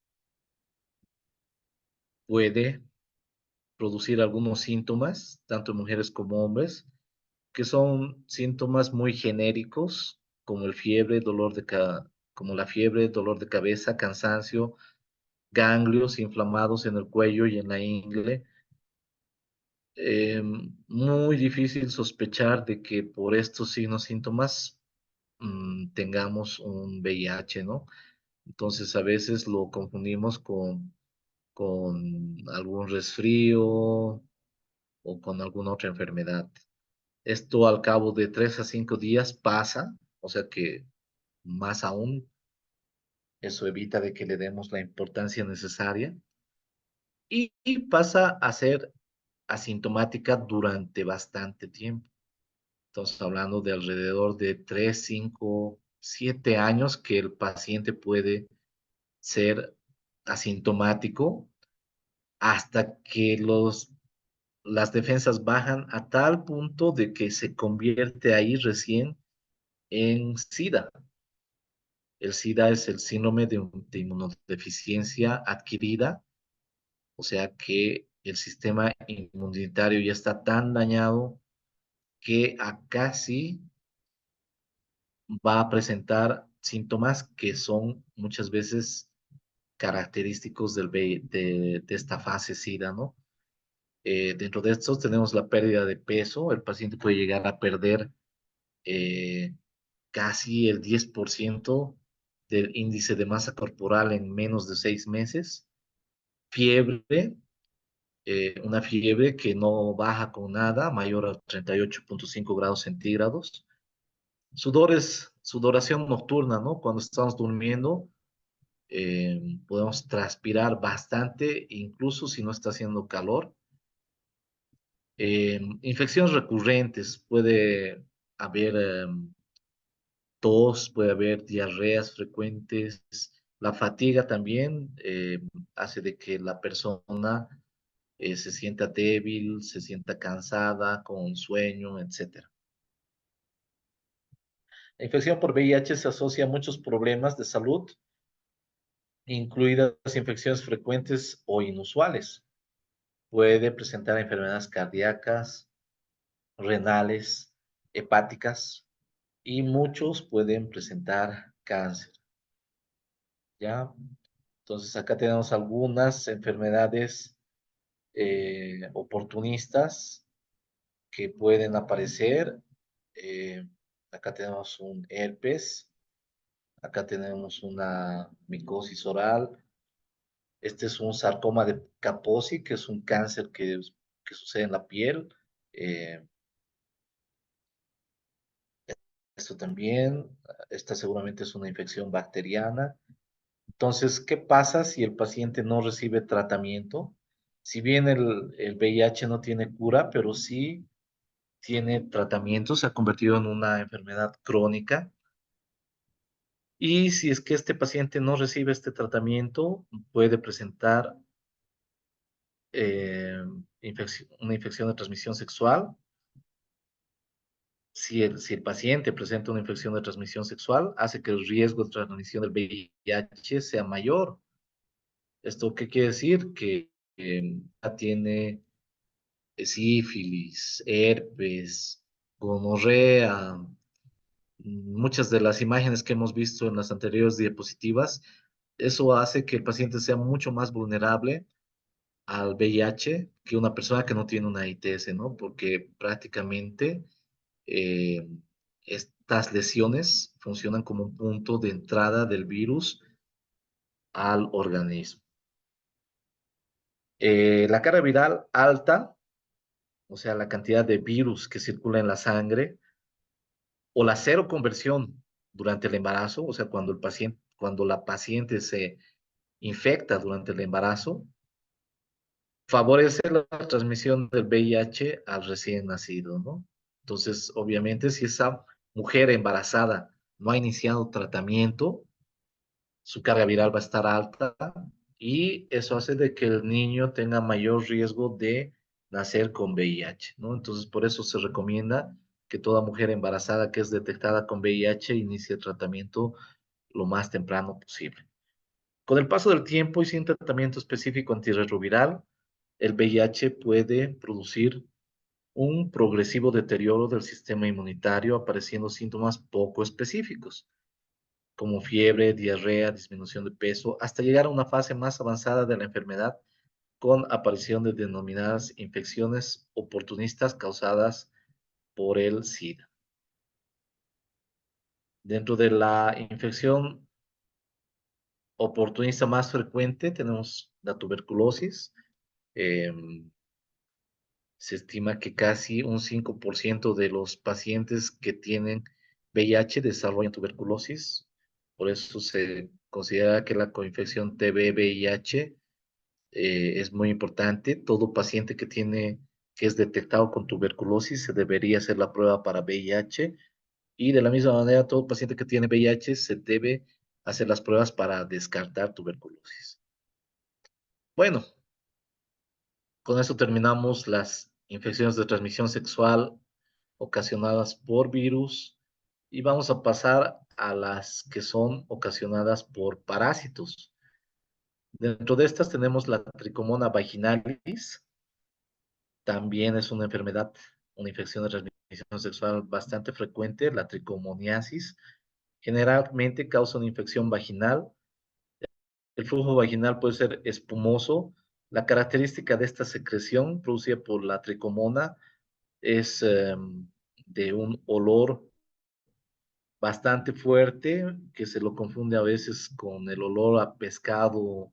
puede producir algunos síntomas, tanto en mujeres como hombres, que son síntomas muy genéricos, como el fiebre, como la fiebre, dolor de cabeza, cansancio, ganglios inflamados en el cuello y en la ingle. Muy difícil sospechar de que por estos signos, síntomas, tengamos un VIH, ¿no? Entonces a veces lo confundimos con algún resfrío o con alguna otra enfermedad. Esto al cabo de 3 a 5 días pasa, o sea que más aún, eso evita de que le demos la importancia necesaria y pasa a ser asintomática durante bastante tiempo. Estamos hablando de alrededor de 3, 5, 7 años que el paciente puede ser asintomático hasta que los las defensas bajan a tal punto de que se convierte ahí recién en SIDA. El SIDA es el síndrome de inmunodeficiencia adquirida, o sea que el sistema inmunitario ya está tan dañado que acá sí va a presentar síntomas que son muchas veces característicos de esta fase SIDA, ¿no? Dentro de estos tenemos la pérdida de peso, el paciente puede llegar a perder eh, casi el 10% del índice de masa corporal en menos de 6 meses, fiebre, una fiebre que no baja con nada, mayor a 38,5 grados centígrados, sudoración nocturna, ¿no? Cuando estamos durmiendo, podemos transpirar bastante, incluso si no está haciendo calor. Infecciones recurrentes, puede haber tos, puede haber diarreas frecuentes. La fatiga también hace de que la persona se sienta débil, se sienta cansada, con sueño, etcétera. La infección por VIH se asocia a muchos problemas de salud, incluidas infecciones frecuentes o inusuales. Puede presentar enfermedades cardíacas, renales, hepáticas y muchos pueden presentar cáncer, ¿ya? Entonces acá tenemos algunas enfermedades oportunistas que pueden aparecer. Eh, Acá tenemos un herpes, acá tenemos una micosis oral. Este es un sarcoma de Kaposi, que es un cáncer que sucede en la piel. Eh, Esto también, esta seguramente es una infección bacteriana. Entonces, ¿qué pasa si el paciente no recibe tratamiento? Si bien el VIH no tiene cura, pero sí tiene tratamiento, se ha convertido en una enfermedad crónica. Y si es que este paciente no recibe este tratamiento, puede presentar eh, una infección de transmisión sexual. Si el paciente presenta una infección de transmisión sexual, hace que el riesgo de transmisión del VIH sea mayor. ¿Esto qué quiere decir? Que ya tiene sífilis, herpes, gonorrea, muchas de las imágenes que hemos visto en las anteriores diapositivas, eso hace que el paciente sea mucho más vulnerable al VIH que una persona que no tiene una ITS, ¿no? Porque prácticamente eh, estas lesiones funcionan como un punto de entrada del virus al organismo. La carga viral alta, o sea, la cantidad de virus que circula en la sangre, o la cero conversión durante el embarazo, o sea, cuando la paciente se infecta durante el embarazo, favorece la transmisión del VIH al recién nacido, ¿no? Entonces, obviamente, si esa mujer embarazada no ha iniciado tratamiento, su carga viral va a estar alta y eso hace de que el niño tenga mayor riesgo de nacer con VIH, ¿no? Entonces, por eso se recomienda que toda mujer embarazada que es detectada con VIH inicie el tratamiento lo más temprano posible. Con el paso del tiempo y sin tratamiento específico antirretroviral, el VIH puede producir un progresivo deterioro del sistema inmunitario, apareciendo síntomas poco específicos como fiebre, diarrea, disminución de peso, hasta llegar a una fase más avanzada de la enfermedad con aparición de denominadas infecciones oportunistas causadas por el SIDA. Dentro de la infección oportunista más frecuente tenemos la tuberculosis. Eh, Se estima que casi un 5% de los pacientes que tienen VIH desarrollan tuberculosis. Por eso se considera que la coinfección TB-VIH es muy importante. Todo paciente que es detectado con tuberculosis se debería hacer la prueba para VIH y de la misma manera todo paciente que tiene VIH se debe hacer las pruebas para descartar tuberculosis. Bueno, con eso terminamos las infecciones de transmisión sexual ocasionadas por virus y vamos a pasar a las que son ocasionadas por parásitos. Dentro de estas tenemos la tricomona vaginalis, también es una enfermedad, una infección de transmisión sexual bastante frecuente, la tricomoniasis. Generalmente causa una infección vaginal. El flujo vaginal puede ser espumoso. La característica de esta secreción producida por la tricomona es de un olor bastante fuerte que se lo confunde a veces con el olor a pescado,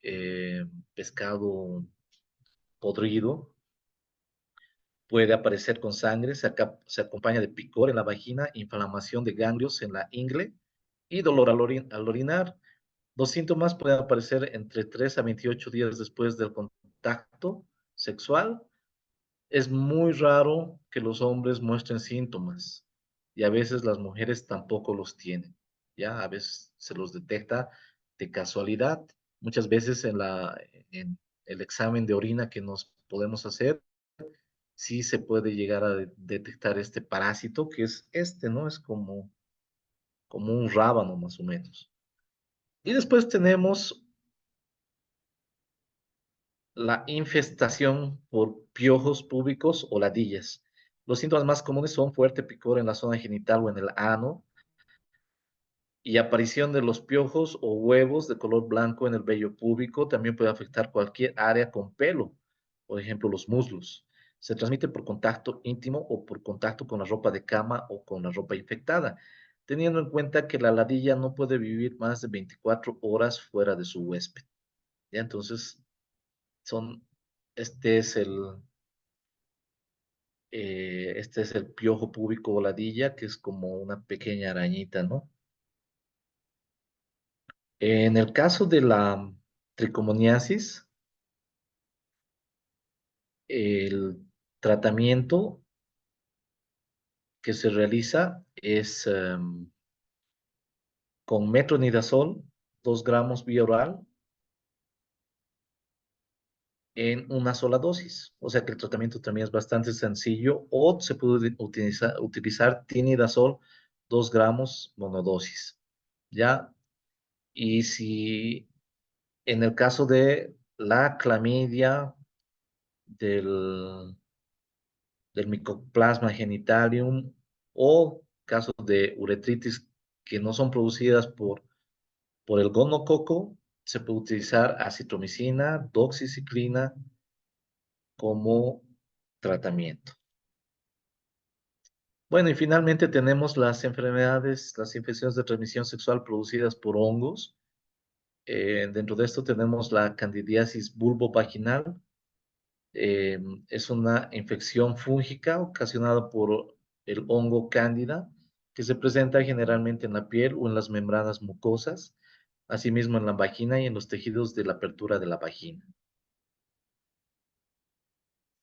eh, pescado podrido. Puede aparecer con sangre, se acompaña de picor en la vagina, inflamación de ganglios en la ingle y dolor al orinar. Los síntomas pueden aparecer entre 3 a 28 días después del contacto sexual. Es muy raro que los hombres muestren síntomas y a veces las mujeres tampoco los tienen. Ya a veces se los detecta de casualidad. Muchas veces en el examen de orina que nos podemos hacer, sí se puede llegar a detectar este parásito que es este, ¿no? Es como un rábano más o menos. Y después tenemos la infestación por piojos púbicos o ladillas. Los síntomas más comunes son fuerte picor en la zona genital o en el ano y aparición de los piojos o huevos de color blanco en el vello púbico. También puede afectar cualquier área con pelo, por ejemplo, los muslos. Se transmite por contacto íntimo o por contacto con la ropa de cama o con la ropa infectada, teniendo en cuenta que la ladilla no puede vivir más de 24 horas fuera de su huésped. ¿Ya? Entonces, son, este es este es el piojo púbico o ladilla, que es como una pequeña arañita, ¿no? En el caso de la tricomoniasis, el tratamiento que se realiza es con metronidazol, 2 gramos vía oral, en una sola dosis. O sea que el tratamiento también es bastante sencillo o se puede utilizar tinidazol, 2 gramos monodosis. ¿Ya? Y si en el caso de la clamidia, del, del Mycoplasma genitalium o casos de uretritis que no son producidas por el gonococo, se puede utilizar acitromicina, doxiciclina como tratamiento. Bueno, y finalmente tenemos las enfermedades, las infecciones de transmisión sexual producidas por hongos. Dentro de esto tenemos la candidiasis vulvovaginal. Eh, es una infección fúngica ocasionada por el hongo cándida que se presenta generalmente en la piel o en las membranas mucosas, asimismo en la vagina y en los tejidos de la apertura de la vagina.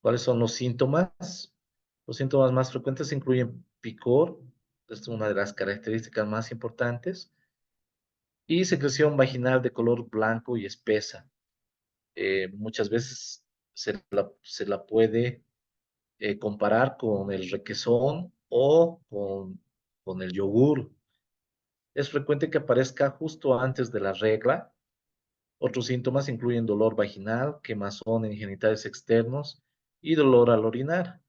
¿Cuáles son los síntomas? Los síntomas más frecuentes incluyen picor, esta es una de las características más importantes, y secreción vaginal de color blanco y espesa. Muchas veces se la puede comparar con el requesón o con el yogur. Es frecuente que aparezca justo antes de la regla. Otros síntomas incluyen dolor vaginal, quemazón en genitales externos y dolor al orinar.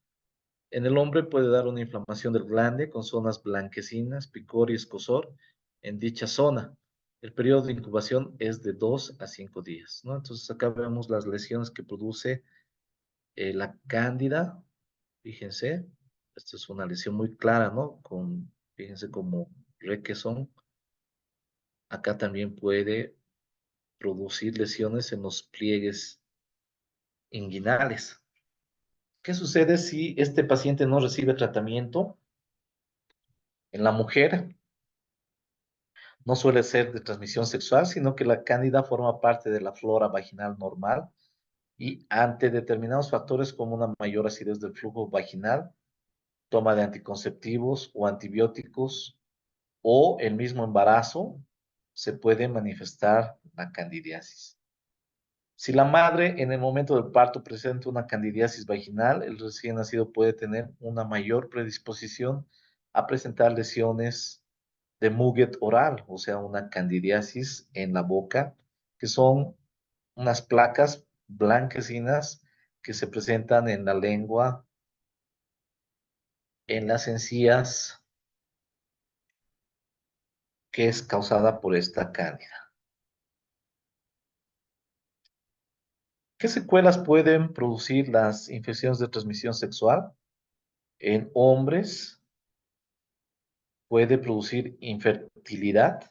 En el hombre puede dar una inflamación del glande con zonas blanquecinas, picor y escozor en dicha zona. El periodo de incubación es de 2 a 5 días, ¿no? Entonces acá vemos las lesiones que produce la cándida. Fíjense, esta es una lesión muy clara, ¿no? Fíjense como requesón. Acá también puede producir lesiones en los pliegues inguinales. ¿Qué sucede si este paciente no recibe tratamiento? En la mujer no suele ser de transmisión sexual, sino que la cándida forma parte de la flora vaginal normal y ante determinados factores como una mayor acidez del flujo vaginal, toma de anticonceptivos o antibióticos o el mismo embarazo, se puede manifestar la candidiasis. Si la madre en el momento del parto presenta una candidiasis vaginal, el recién nacido puede tener una mayor predisposición a presentar lesiones de muget oral, o sea, una candidiasis en la boca, que son unas placas blanquecinas que se presentan en la lengua, en las encías, que es causada por esta cándida. ¿Qué secuelas pueden producir las infecciones de transmisión sexual? En hombres puede producir infertilidad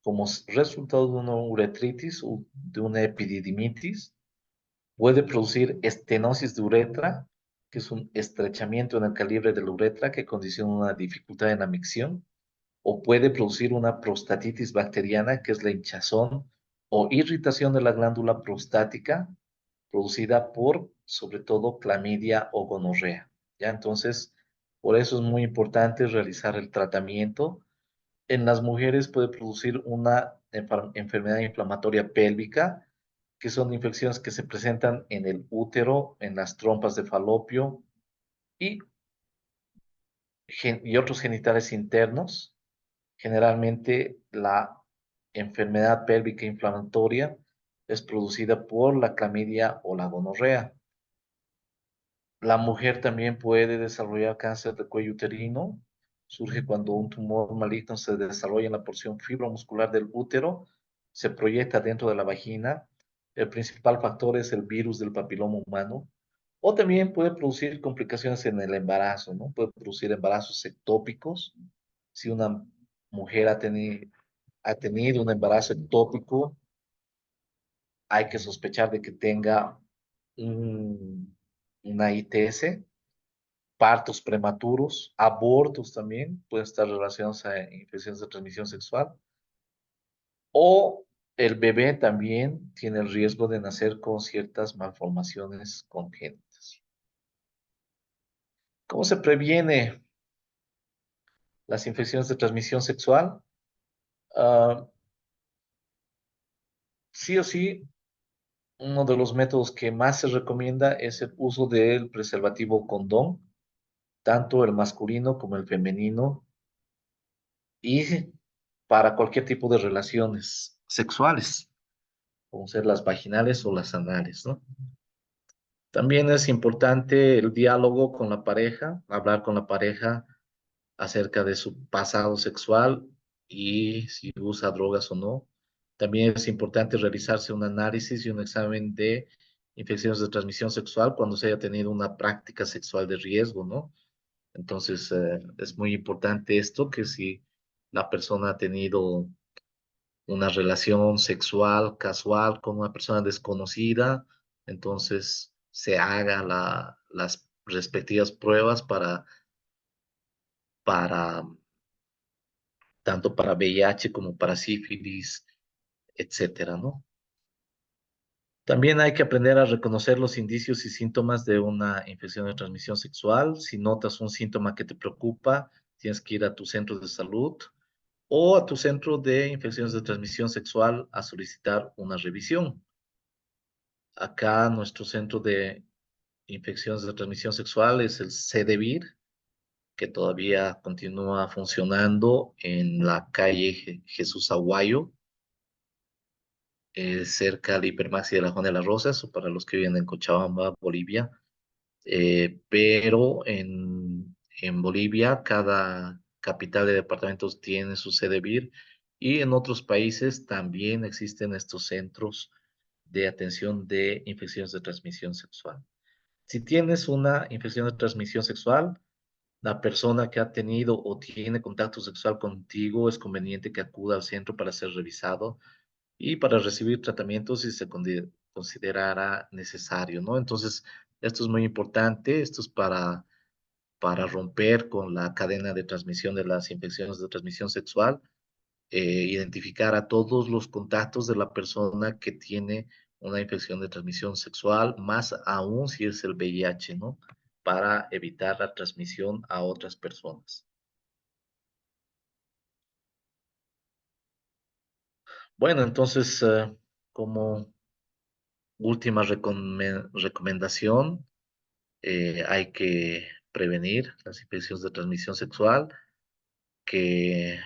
como resultado de una uretritis o de una epididimitis. Puede producir estenosis de uretra, que es un estrechamiento en el calibre de la uretra que condiciona una dificultad en la micción. O puede producir una prostatitis bacteriana, que es la hinchazón o irritación de la glándula prostática producida por, sobre todo, clamidia o gonorrea. ¿Ya? Entonces, por eso es muy importante realizar el tratamiento. En las mujeres puede producir una enfermedad inflamatoria pélvica, que son infecciones que se presentan en el útero, en las trompas de falopio y, y otros genitales internos. Generalmente la enfermedad pélvica inflamatoria es producida por la clamidia o la gonorrea. La mujer también puede desarrollar cáncer de cuello uterino. Surge cuando un tumor maligno se desarrolla en la porción fibromuscular del útero, se proyecta dentro de la vagina. El principal factor es el virus del papiloma humano. O también puede producir complicaciones en el embarazo, ¿no? Puede producir embarazos ectópicos. Si una mujer ha tenido un embarazo ectópico, hay que sospechar de que tenga una ITS. Partos prematuros, abortos también pueden estar relacionados a infecciones de transmisión sexual, o el bebé también tiene el riesgo de nacer con ciertas malformaciones congénitas. ¿Cómo se previene las infecciones de transmisión sexual? Ah, sí o sí, uno de los métodos que más se recomienda es el uso del preservativo condón, tanto el masculino como el femenino, y para cualquier tipo de relaciones sexuales, como ser las vaginales o las anales, ¿no? También es importante el diálogo con la pareja, hablar con la pareja acerca de su pasado sexual y si usa drogas o no. También es importante realizarse un análisis y un examen de infecciones de transmisión sexual cuando se haya tenido una práctica sexual de riesgo, ¿no? Entonces, es muy importante esto, que si la persona ha tenido una relación sexual casual con una persona desconocida, entonces se haga las respectivas pruebas para tanto para VIH como para sífilis, etcétera, ¿no? También hay que aprender a reconocer los indicios y síntomas de una infección de transmisión sexual. Si notas un síntoma que te preocupa, tienes que ir a tu centro de salud o a tu centro de infecciones de transmisión sexual a solicitar una revisión. Acá nuestro centro de infecciones de transmisión sexual es el CDVIR, que todavía continúa funcionando en la calle Jesús Aguayo, cerca de la Hipermaxi de la Juan de las Rosas, o para los que viven en Cochabamba, Bolivia. Pero en Bolivia, cada capital de departamentos tiene su CDVIR y en otros países también existen estos centros de atención de infecciones de transmisión sexual. Si tienes una infección de transmisión sexual, la persona que ha tenido o tiene contacto sexual contigo es conveniente que acuda al centro para ser revisado y para recibir tratamientos si se considerara necesario, ¿no? Entonces, esto es muy importante, esto es para romper con la cadena de transmisión de las infecciones de transmisión sexual, identificar a todos los contactos de la persona que tiene una infección de transmisión sexual, más aún si es el VIH, ¿no? Para evitar la transmisión a otras personas. Bueno, entonces, como última recomendación, hay que prevenir las infecciones de transmisión sexual, que,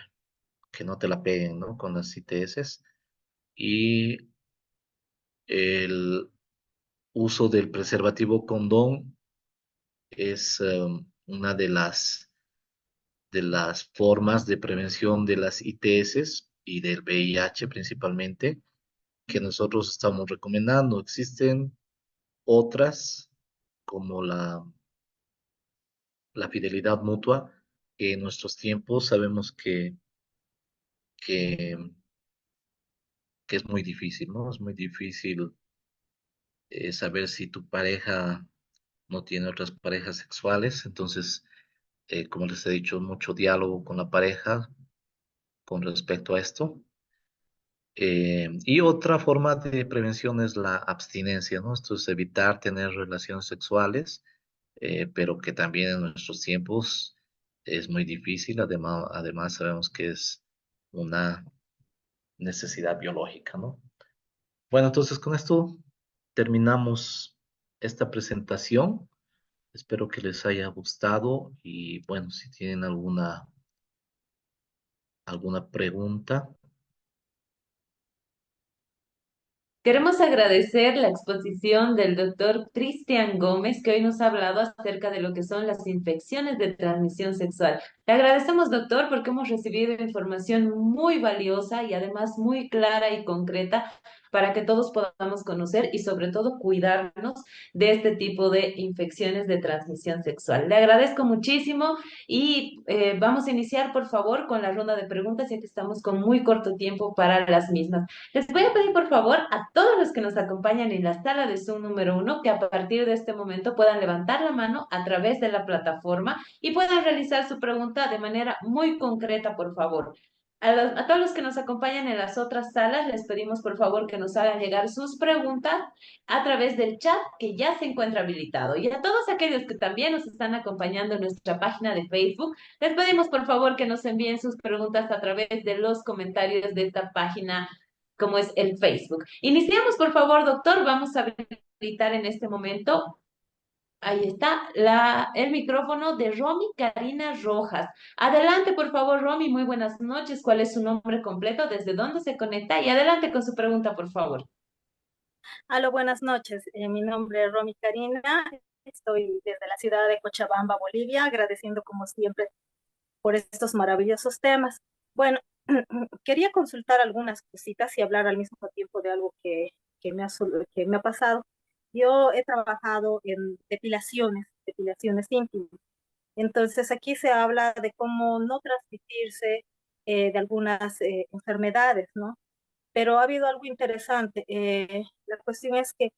que no te la peguen, ¿no? Con las ITS. Y el uso del preservativo condón es una de las formas de prevención de las ITS y del VIH principalmente que nosotros estamos recomendando. Existen otras como la fidelidad mutua, que en nuestros tiempos sabemos que, que es muy difícil, ¿no? Es muy difícil saber si tu pareja no tiene otras parejas sexuales. Entonces, como les he dicho, mucho diálogo con la pareja con respecto a esto. Y otra forma de prevención es la abstinencia, ¿no? Esto es evitar tener relaciones sexuales, pero que también en nuestros tiempos es muy difícil. Además sabemos que es una necesidad biológica, ¿no? Bueno, entonces con esto terminamos esta presentación. Espero que les haya gustado y bueno, si tienen alguna pregunta. Queremos agradecer la exposición del doctor Cristian Gómez, que hoy nos ha hablado acerca de lo que son las infecciones de transmisión sexual. Le agradecemos, doctor, porque hemos recibido información muy valiosa y además muy clara y concreta para que todos podamos conocer y sobre todo cuidarnos de este tipo de infecciones de transmisión sexual. Le agradezco muchísimo y vamos a iniciar, por favor, con la ronda de preguntas, ya que estamos con muy corto tiempo para las mismas. Les voy a pedir por favor a todos los que nos acompañan en la sala de Zoom número uno que a partir de este momento puedan levantar la mano a través de la plataforma y puedan realizar su pregunta de manera muy concreta, por favor. A todos los que nos acompañan en las otras salas, les pedimos por favor que nos hagan llegar sus preguntas a través del chat que ya se encuentra habilitado. Y a todos aquellos que también nos están acompañando en nuestra página de Facebook, les pedimos por favor que nos envíen sus preguntas a través de los comentarios de esta página como es el Facebook. Iniciamos, por favor, doctor. Vamos a habilitar en este momento. Ahí está el micrófono de Romy Karina Rojas. Adelante, por favor, Romy. Muy buenas noches. ¿Cuál es su nombre completo? ¿Desde dónde se conecta? Y adelante con su pregunta, por favor. Aló, buenas noches. Mi nombre es Romy Karina. Estoy desde la ciudad de Cochabamba, Bolivia, agradeciendo como siempre por estos maravillosos temas. Bueno, quería consultar algunas cositas y hablar al mismo tiempo de algo que me ha pasado. Yo he trabajado en depilaciones íntimas. Entonces aquí se habla de cómo no transmitirse de algunas enfermedades, ¿no? Pero ha habido algo interesante. La cuestión es que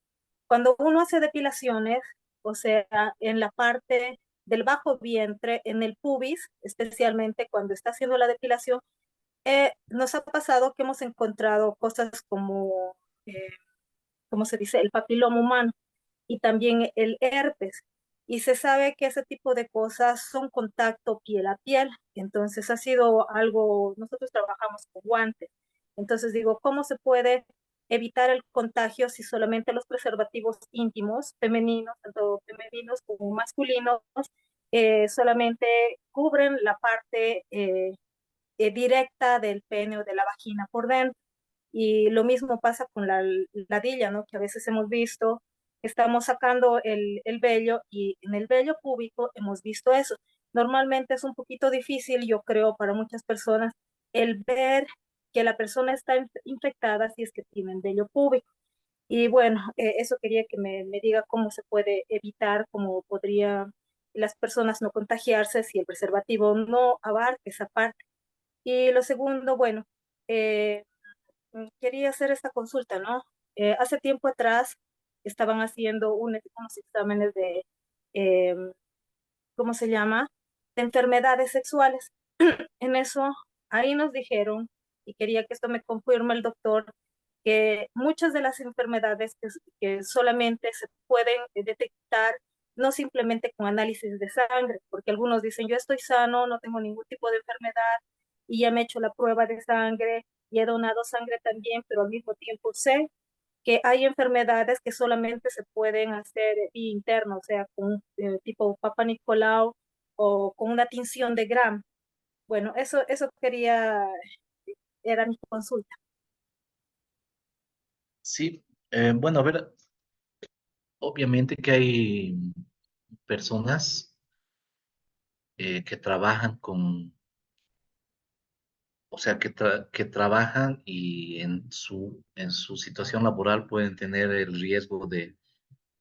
cuando uno hace depilaciones, o sea, en la parte del bajo vientre, en el pubis, especialmente cuando está haciendo la depilación, nos ha pasado que hemos encontrado cosas como, eh, ¿cómo se dice?, el papiloma humano y también el herpes. Y se sabe que ese tipo de cosas son contacto piel a piel. Entonces ha sido algo, nosotros trabajamos con guantes. Entonces digo, ¿cómo se puede evitar el contagio si solamente los preservativos íntimos, femeninos, tanto femeninos como masculinos, solamente cubren la parte directa del pene o de la vagina por dentro? Y lo mismo pasa con la ladilla, ¿no? Que a veces hemos visto, estamos sacando el vello y en el vello púbico hemos visto eso. Normalmente es un poquito difícil, yo creo, para muchas personas el ver que la persona está infectada si es que tienen vello púbico. Y bueno, eso quería que me diga cómo se puede evitar, cómo podría las personas no contagiarse si el preservativo no abarca esa parte. Y lo segundo, bueno, eh, quería hacer esta consulta, ¿no? Hace tiempo atrás estaban haciendo unos exámenes de, eh, ¿cómo se llama? De enfermedades sexuales. En eso, ahí nos dijeron, y quería que esto me confirme el doctor, que muchas de las enfermedades que solamente se pueden detectar no simplemente con análisis de sangre, porque algunos dicen, yo estoy sano, no tengo ningún tipo de enfermedad y ya me he hecho la prueba de sangre y he donado sangre también, pero al mismo tiempo sé que hay enfermedades que solamente se pueden hacer interno, o sea, con tipo Papa Nicolau o con una tinción de Gram. Bueno, eso quería, era mi consulta. Sí, bueno, a ver, obviamente que hay personas que trabajan o sea, que trabajan y en su situación laboral pueden tener el riesgo de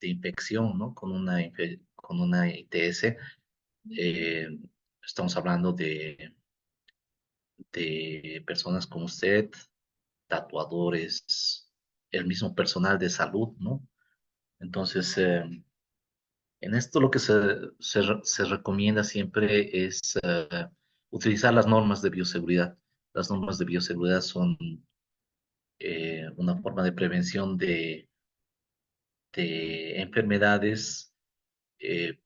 infección, ¿no? Con una ITS. Eh, Estamos hablando de personas como usted, tatuadores, el mismo personal de salud, ¿no? Entonces, en esto lo que se recomienda siempre es utilizar las normas de bioseguridad. Las normas de bioseguridad son una forma de prevención de enfermedades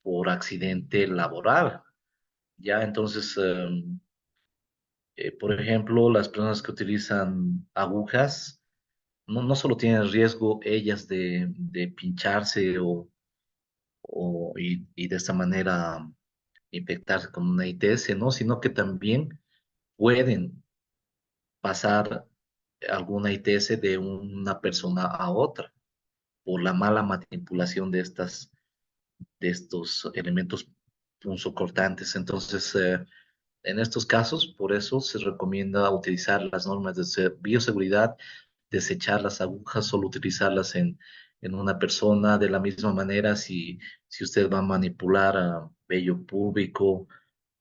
por accidente laboral. Ya, entonces, por ejemplo, las personas que utilizan agujas no solo tienen riesgo ellas de pincharse y de esta manera infectarse con una ITS, ¿no? Sino que también pueden pasar alguna ITS de una persona a otra por la mala manipulación de estos elementos punzocortantes. Entonces, en estos casos, por eso se recomienda utilizar las normas de bioseguridad, desechar las agujas, solo utilizarlas en una persona. De la misma manera, si usted va a manipular a vello púbico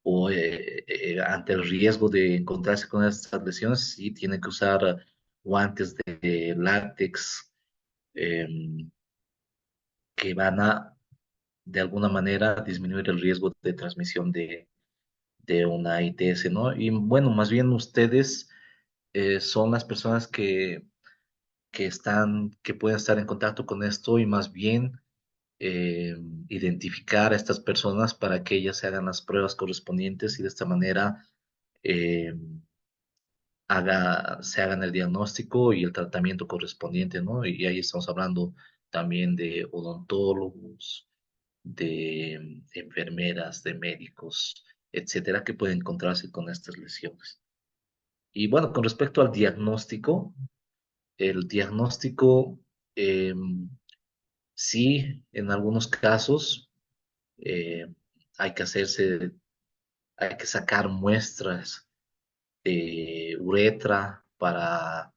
o ante el riesgo de encontrarse con estas lesiones, sí tiene que usar guantes de látex em, que van a, de alguna manera, disminuir el riesgo de transmisión de una ITS, ¿no? Y bueno, más bien ustedes son las personas que pueden estar en contacto con esto y más bien eh, identificar a estas personas para que ellas se hagan las pruebas correspondientes y de esta manera eh, se hagan el diagnóstico y el tratamiento correspondiente, ¿no? Y ahí estamos hablando también de odontólogos, de enfermeras, de médicos, etcétera, que pueden encontrarse con estas lesiones. Y bueno, con respecto al diagnóstico, el diagnóstico eh, sí, en algunos casos eh, hay que hacerse, hay que sacar muestras de uretra para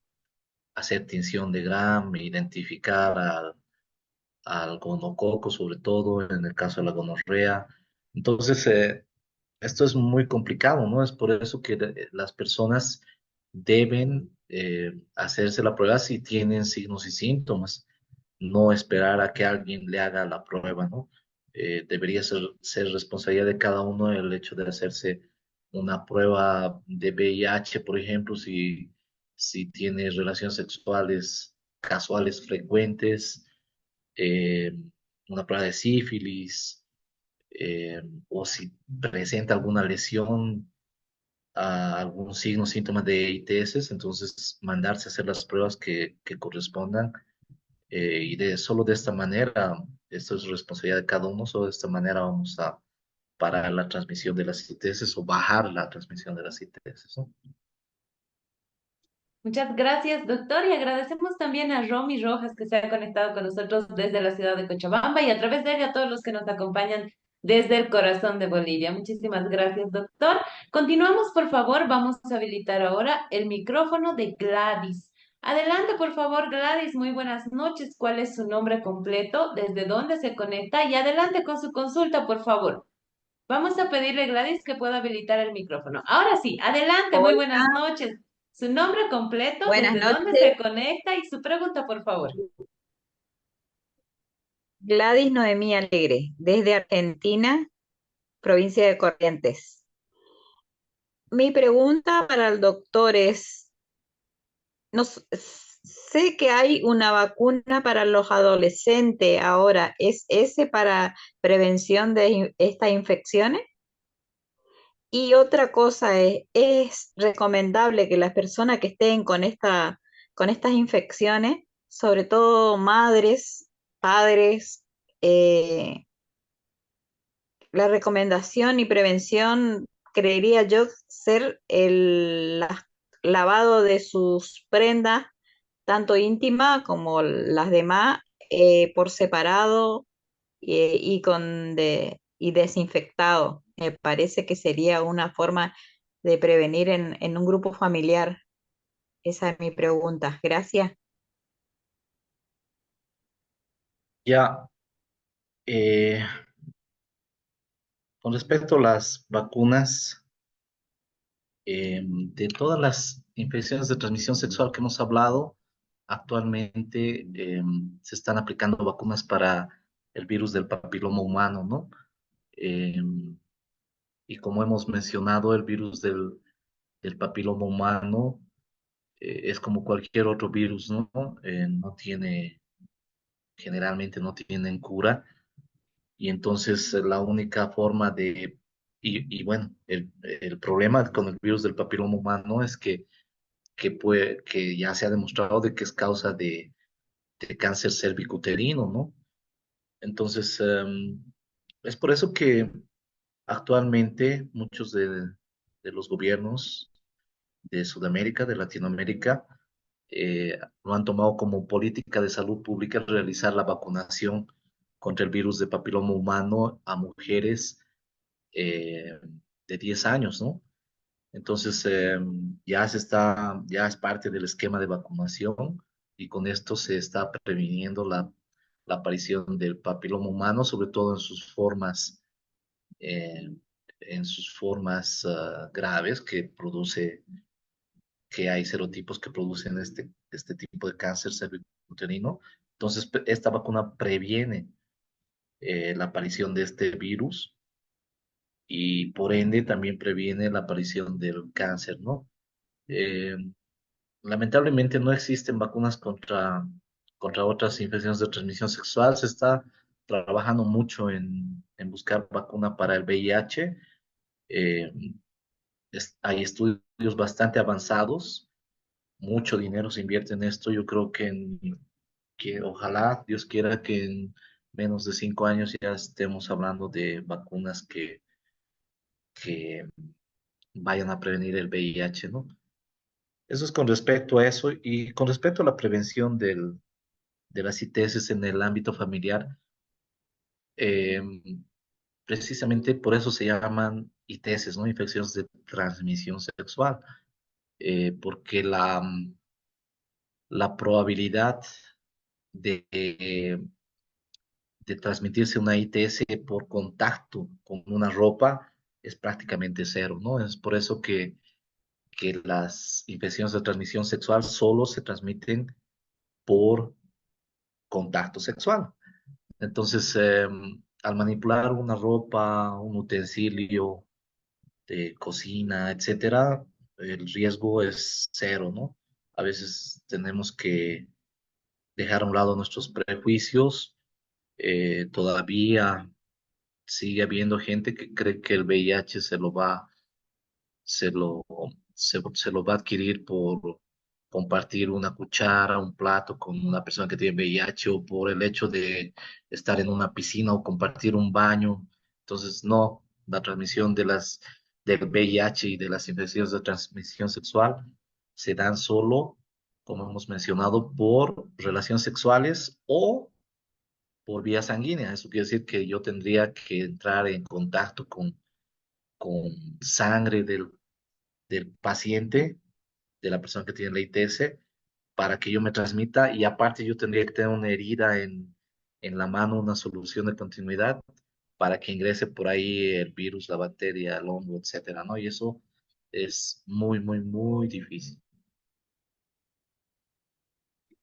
hacer tinción de Gram, identificar al gonococo, sobre todo en el caso de la gonorrea. Entonces, esto es muy complicado, ¿no? Es por eso que las personas deben hacerse la prueba si tienen signos y síntomas, no esperar a que alguien le haga la prueba, ¿no? Debería ser responsabilidad de cada uno el hecho de hacerse una prueba de VIH, por ejemplo, si tiene relaciones sexuales casuales frecuentes, eh, una prueba de sífilis, o si presenta alguna lesión, algún signo, síntoma de ITS, entonces mandarse a hacer las pruebas que correspondan y solo de esta manera, esto es responsabilidad de cada uno, solo de esta manera vamos a parar la transmisión de las ITS o bajar la transmisión de las ITS, ¿no? Muchas gracias, doctor, y agradecemos también a Romy Rojas que se ha conectado con nosotros desde la ciudad de Cochabamba y a través de ella a todos los que nos acompañan desde el corazón de Bolivia. Muchísimas gracias, doctor. Continuamos, por favor. Vamos a habilitar ahora el micrófono de Gladys. Adelante, por favor, Gladys. Muy buenas noches. ¿Cuál es su nombre completo? ¿Desde dónde se conecta? Y adelante con su consulta, por favor. Vamos a pedirle, Gladys, que pueda habilitar el micrófono. Ahora sí, adelante, muy Hola, buenas noches. Su nombre completo, buenas desde dónde noches. se conecta y su pregunta, por favor. Gladys Noemí Alegre, desde Argentina, provincia de Corrientes. Mi pregunta para el doctor es, sé que hay una vacuna para los adolescentes ahora, ¿es ese para prevención de estas infecciones? Y otra cosa es recomendable que las personas que estén con estas infecciones sobre todo madres, padres, eh, la recomendación y prevención, creería yo, ser el lavado de sus prendas, tanto íntima como las demás, por separado y desinfectado. Me parece que sería una forma de prevenir en un grupo familiar. Esa es mi pregunta. Gracias. Ya, eh, con respecto a las vacunas, de todas las infecciones de transmisión sexual que hemos hablado, actualmente se están aplicando vacunas para el virus del papiloma humano, ¿no? Y como hemos mencionado, el virus del papiloma humano es como cualquier otro virus, ¿no? No tiene, generalmente no tienen cura, y entonces la única forma y bueno, el problema con el virus del papiloma humano es que ya se ha demostrado de que es causa de cáncer cervicuterino, ¿no? Entonces, es por eso que actualmente muchos de los gobiernos de Sudamérica, de Latinoamérica, lo han tomado como política de salud pública realizar la vacunación contra el virus de papiloma humano a mujeres eh, de 10 años, ¿no? Entonces, ya es parte del esquema de vacunación, y con esto se está previniendo la aparición del papiloma humano, sobre todo eh, en sus formas graves que hay serotipos que producen este tipo de cáncer cervicuterino. Entonces, esta vacuna previene la aparición de este virus, y por ende también previene la aparición del cáncer, ¿no? Eh, Lamentablemente no existen vacunas contra otras infecciones de transmisión sexual. Se está trabajando mucho en buscar vacuna para el VIH. Eh, Hay estudios bastante avanzados, mucho dinero se invierte en esto. Yo creo que ojalá, Dios quiera, que en menos de 5 años ya estemos hablando de vacunas que vayan a prevenir el VIH, ¿no? Eso es con respecto a eso, y con respecto a la prevención de las ITS en el ámbito familiar. eh, Precisamente por eso se llaman ITS, ¿no? Infecciones de transmisión sexual, porque la probabilidad de transmitirse una ITS por contacto con una ropa es prácticamente cero, ¿no? Es por eso que las infecciones de transmisión sexual solo se transmiten por contacto sexual. Entonces, al manipular una ropa, un utensilio de cocina, etcétera, el riesgo es cero, ¿no? A veces tenemos que dejar a un lado nuestros prejuicios. Todavía sigue habiendo gente que cree que el VIH se lo, se lo va a adquirir por compartir una cuchara, un plato con una persona que tiene VIH, o por el hecho de estar en una piscina o compartir un baño. Entonces, no, la transmisión del VIH y de las infecciones de transmisión sexual se dan solo, como hemos mencionado, por relaciones sexuales o por vía sanguínea. Eso quiere decir que yo tendría que entrar en contacto con sangre del paciente, de la persona que tiene la ITS, para que yo me transmita, y aparte yo tendría que tener una herida en la mano, una solución de continuidad, para que ingrese por ahí el virus, la bacteria, el hongo, etcétera, ¿no? Y eso es muy, muy, muy difícil.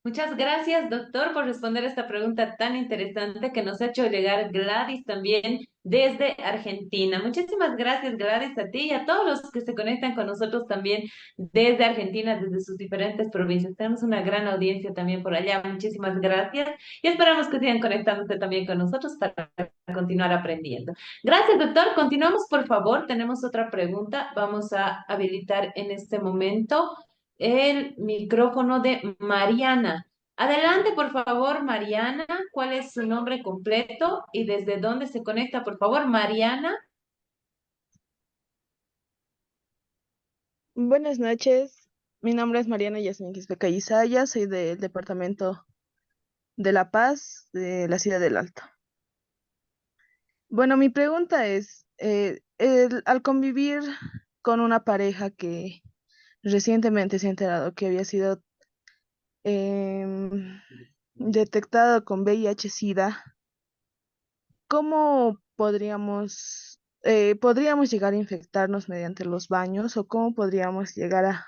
Muchas gracias, doctor, por responder esta pregunta tan interesante que nos ha hecho llegar Gladys también desde Argentina. Muchísimas gracias, Gladys, a ti y a todos los que se conectan con nosotros también desde Argentina, desde sus diferentes provincias. Tenemos una gran audiencia también por allá. Muchísimas gracias y esperamos que sigan conectándose también con nosotros para continuar aprendiendo. Gracias, doctor. Continuamos, por favor. Tenemos otra pregunta. Vamos a habilitar en este momento el micrófono de Mariana. Adelante, por favor, Mariana. ¿Cuál es su nombre completo y desde dónde se conecta, por favor, Mariana? Buenas noches, mi nombre es Mariana Yasmin Quispeca Isaya, soy del departamento de La Paz, de la ciudad del Alto. Bueno, mi pregunta es, al convivir con una pareja que recientemente se ha enterado que había sido em, detectado con VIH-Sida, ¿cómo podríamos llegar a infectarnos mediante los baños o cómo podríamos llegar a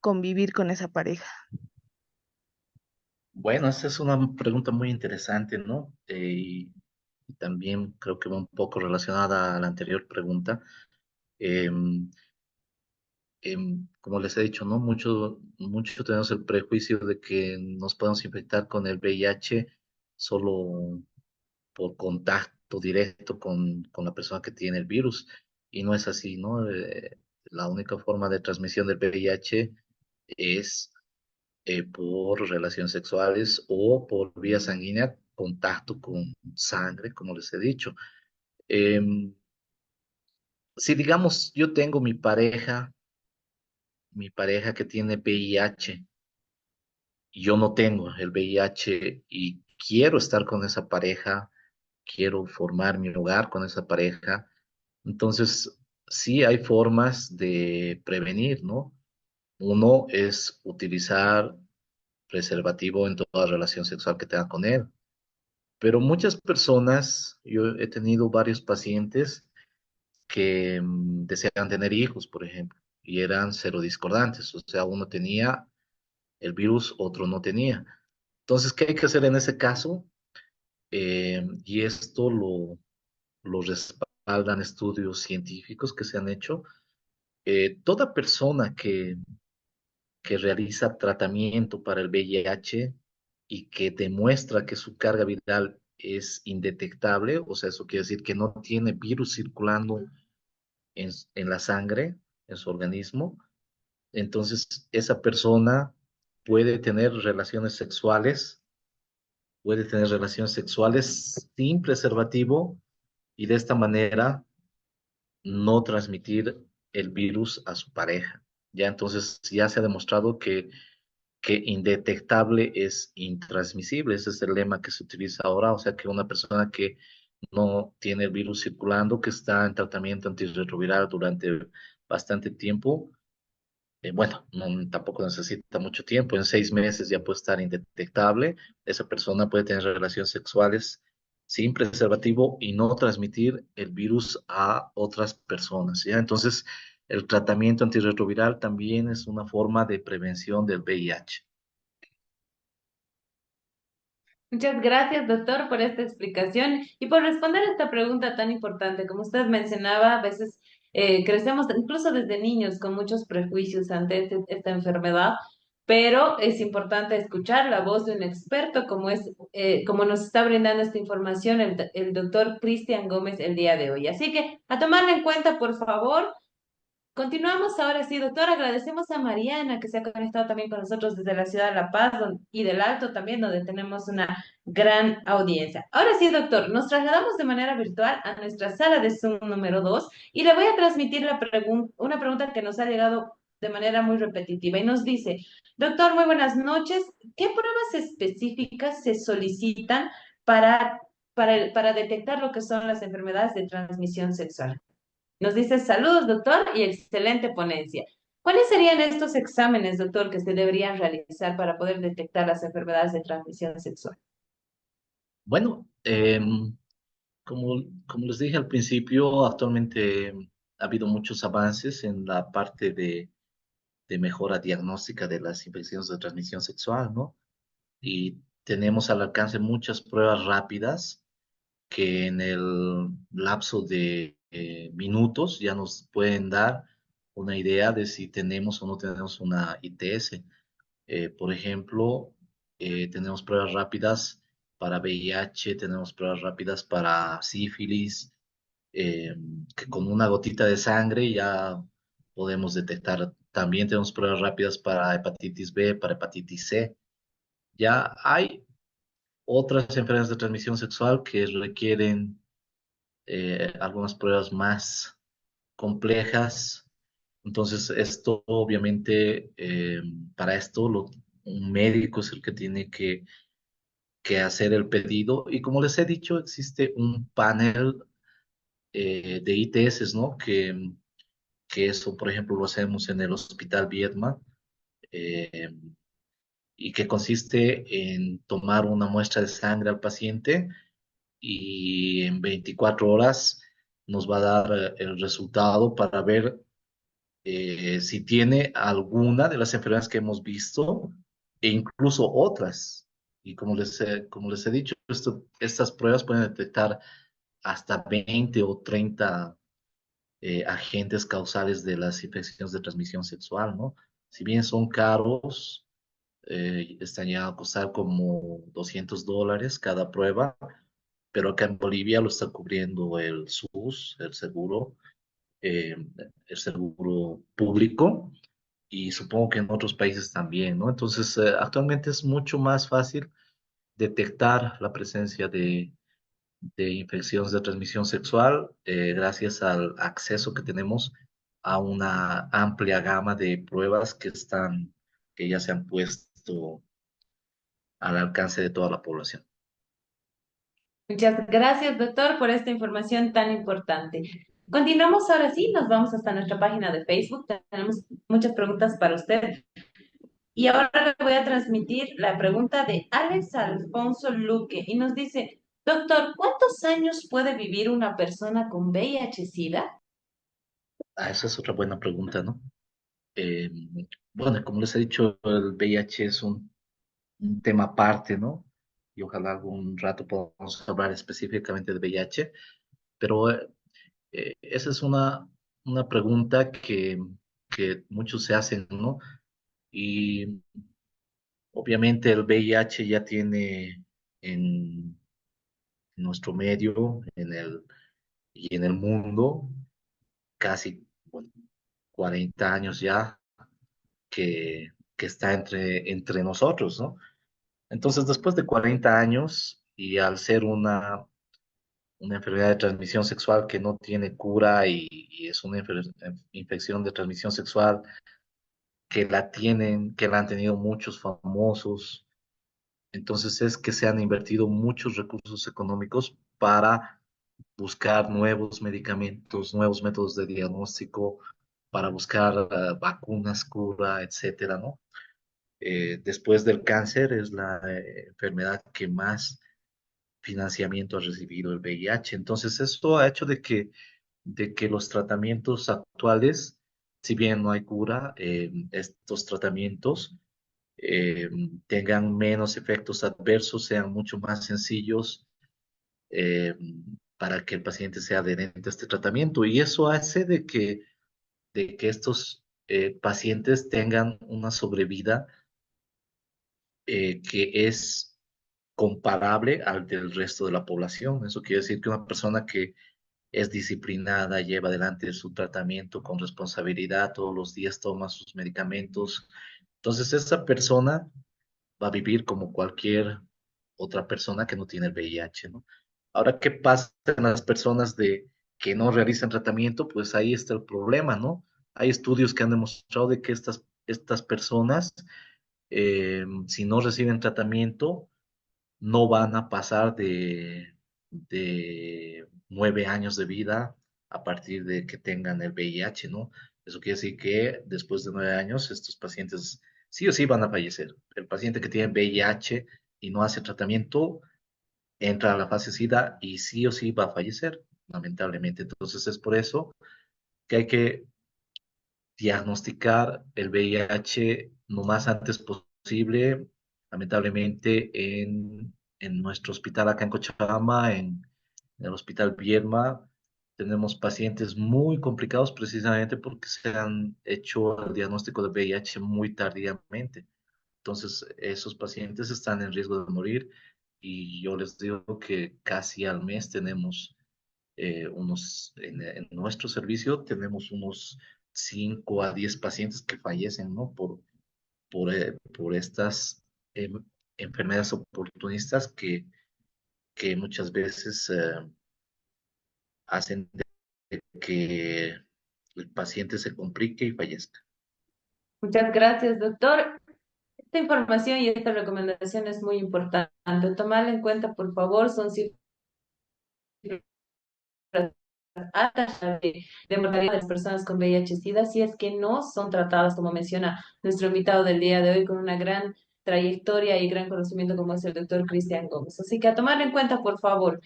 convivir con esa pareja? Bueno, esa es una pregunta muy interesante, ¿no? Y también creo que va un poco relacionada a la anterior pregunta. Em, Como les he dicho, ¿no? Mucho tenemos el prejuicio de que nos podemos infectar con el VIH solo por contacto directo con la persona que tiene el virus. Y no es así, ¿no? La única forma de transmisión del VIH es por relaciones sexuales o por vía sanguínea, contacto con sangre, como les he dicho. Em, si digamos, yo tengo mi pareja que tiene VIH, y yo no tengo el VIH y quiero estar con esa pareja, quiero formar mi hogar con esa pareja, entonces sí hay formas de prevenir, ¿no? Uno es utilizar preservativo en toda relación sexual que tenga con él. Pero muchas personas, yo he tenido varios pacientes que deseaban tener hijos, por ejemplo, y eran serodiscordantes, o sea, uno tenía el virus, otro no tenía. Entonces, ¿qué hay que hacer en ese caso? Y esto lo respaldan estudios científicos que se han hecho. Toda persona que realiza tratamiento para el VIH y que demuestra que su carga viral es indetectable, o sea, eso quiere decir que no tiene virus circulando en la sangre, en su organismo, entonces esa persona puede tener relaciones sexuales, puede tener relaciones sexuales sin preservativo y de esta manera no transmitir el virus a su pareja. Ya entonces ya se ha demostrado que indetectable es intransmisible. Ese es el lema que se utiliza ahora, o sea que una persona que no tiene el virus circulando, que está en tratamiento antirretroviral durante bastante tiempo, bueno, tampoco necesita mucho tiempo, en 6 meses ya puede estar indetectable, esa persona puede tener relaciones sexuales sin preservativo y no transmitir el virus a otras personas, ¿ya? Entonces, el tratamiento antirretroviral también es una forma de prevención del VIH. Muchas gracias, doctor, por esta explicación y por responder esta pregunta tan importante. Como usted mencionaba, a veces crecemos incluso desde niños con muchos prejuicios ante esta enfermedad, pero es importante escuchar la voz de un experto como nos está brindando esta información el doctor Cristian Gómez el día de hoy. Así que a tomarla en cuenta, por favor. Continuamos ahora sí, doctor. Agradecemos a Mariana que se ha conectado también con nosotros desde la ciudad de La Paz y del Alto también, donde tenemos una gran audiencia. Ahora sí, doctor, nos trasladamos de manera virtual a nuestra sala de Zoom número 2 y le voy a transmitir una pregunta que nos ha llegado de manera muy repetitiva y nos dice, doctor, muy buenas noches. ¿Qué pruebas específicas se solicitan para detectar lo que son las enfermedades de transmisión sexual? Nos dice saludos, doctor, y excelente ponencia. ¿Cuáles serían estos exámenes, doctor, que se deberían realizar para poder detectar las enfermedades de transmisión sexual? Bueno, como les dije al principio, actualmente ha habido muchos avances en la parte de mejora diagnóstica de las infecciones de transmisión sexual, ¿no? Y tenemos al alcance muchas pruebas rápidas que en el lapso de minutos ya nos pueden dar una idea de si tenemos o no tenemos una ITS. Por ejemplo, tenemos pruebas rápidas para VIH, tenemos pruebas rápidas para sífilis, eh, que con una gotita de sangre ya podemos detectar. También tenemos pruebas rápidas para hepatitis B, para hepatitis C. Ya hay otras enfermedades de transmisión sexual que requieren algunas pruebas más complejas. Entonces, esto obviamente, para esto, un médico es el que tiene que hacer el pedido. Y como les he dicho, existe un panel de ITS, ¿no? Que eso, por ejemplo, lo hacemos en el Hospital Viedma, eh, y que consiste en tomar una muestra de sangre al paciente y en 24 horas nos va a dar el resultado para ver si tiene alguna de las enfermedades que hemos visto e incluso otras. Y como les he dicho, estas pruebas pueden detectar hasta 20 o 30 agentes causales de las infecciones de transmisión sexual, ¿no? Si bien son caros, están ya a costar como $200 cada prueba, pero acá en Bolivia lo está cubriendo el SUS, eh, el seguro público, y supongo que en otros países también, ¿no? Entonces, actualmente es mucho más fácil detectar la presencia de infecciones de transmisión sexual gracias al acceso que tenemos a una amplia gama de pruebas que ya se han puesto al alcance de toda la población. Muchas gracias, doctor, por esta información tan importante. Continuamos ahora sí, nos vamos hasta nuestra página de Facebook. Tenemos muchas preguntas para usted. Y ahora le voy a transmitir la pregunta de Alex Alfonso Luque y nos dice, doctor, ¿cuántos años puede vivir una persona con VIH-Sida? Ah, esa es otra buena pregunta, ¿no? Eh, bueno, como les he dicho, el VIH es un tema aparte, ¿no? Y ojalá algún rato podamos hablar específicamente de VIH, pero esa es una pregunta que muchos se hacen, ¿no? Y obviamente el VIH ya tiene en nuestro medio, y en el mundo, casi, bueno, 40 años ya que está entre nosotros, ¿no? Entonces, después de 40 años y al ser una enfermedad de transmisión sexual que no tiene cura y es una infección de transmisión sexual que la han tenido muchos famosos, entonces es que se han invertido muchos recursos económicos para buscar nuevos medicamentos, nuevos métodos de diagnóstico, para buscar vacunas, cura, etcétera, ¿no? Después del cáncer es la enfermedad que más financiamiento ha recibido el VIH. Entonces, esto ha hecho de que los tratamientos actuales, si bien no hay cura, estos tratamientos eh, tengan menos efectos adversos, sean mucho más sencillos eh, para que el paciente sea adherente a este tratamiento. Y eso hace de que estos pacientes tengan una sobrevida que es comparable al del resto de la población. Eso quiere decir que una persona que es disciplinada, lleva adelante su tratamiento con responsabilidad, todos los días toma sus medicamentos. Entonces, esa persona va a vivir como cualquier otra persona que no tiene el VIH, ¿no? Ahora, ¿qué pasa en las personas que no realizan tratamiento? Pues ahí está el problema, ¿no? Hay estudios que han demostrado de que estas personas, si no reciben tratamiento, no van a pasar de 9 años de vida a partir de que tengan el VIH, ¿no? Eso quiere decir que después de 9 años estos pacientes sí o sí van a fallecer. El paciente que tiene VIH y no hace tratamiento entra a la fase SIDA y sí o sí va a fallecer, lamentablemente. Entonces es por eso que hay que diagnosticar el VIH lo más antes posible. Lamentablemente en nuestro hospital acá en Cochabamba, en el Hospital Viedma, tenemos pacientes muy complicados precisamente porque se han hecho el diagnóstico de VIH muy tardíamente. Entonces, esos pacientes están en riesgo de morir y yo les digo que casi al mes tenemos en nuestro servicio tenemos unos 5 a 10 pacientes que fallecen, ¿no? Por estas enfermedades oportunistas que muchas veces hacen de que el paciente se complique y fallezca. Muchas gracias, doctor. Esta información y esta recomendación es muy importante. Tomarla en cuenta, por favor, son cifras altas de mortalidad de las personas con VIH-Sida si es que no son tratadas, como menciona nuestro invitado del día de hoy, con una gran trayectoria y gran conocimiento como es el doctor Cristian Gómez. Así que a tomarlo en cuenta, por favor.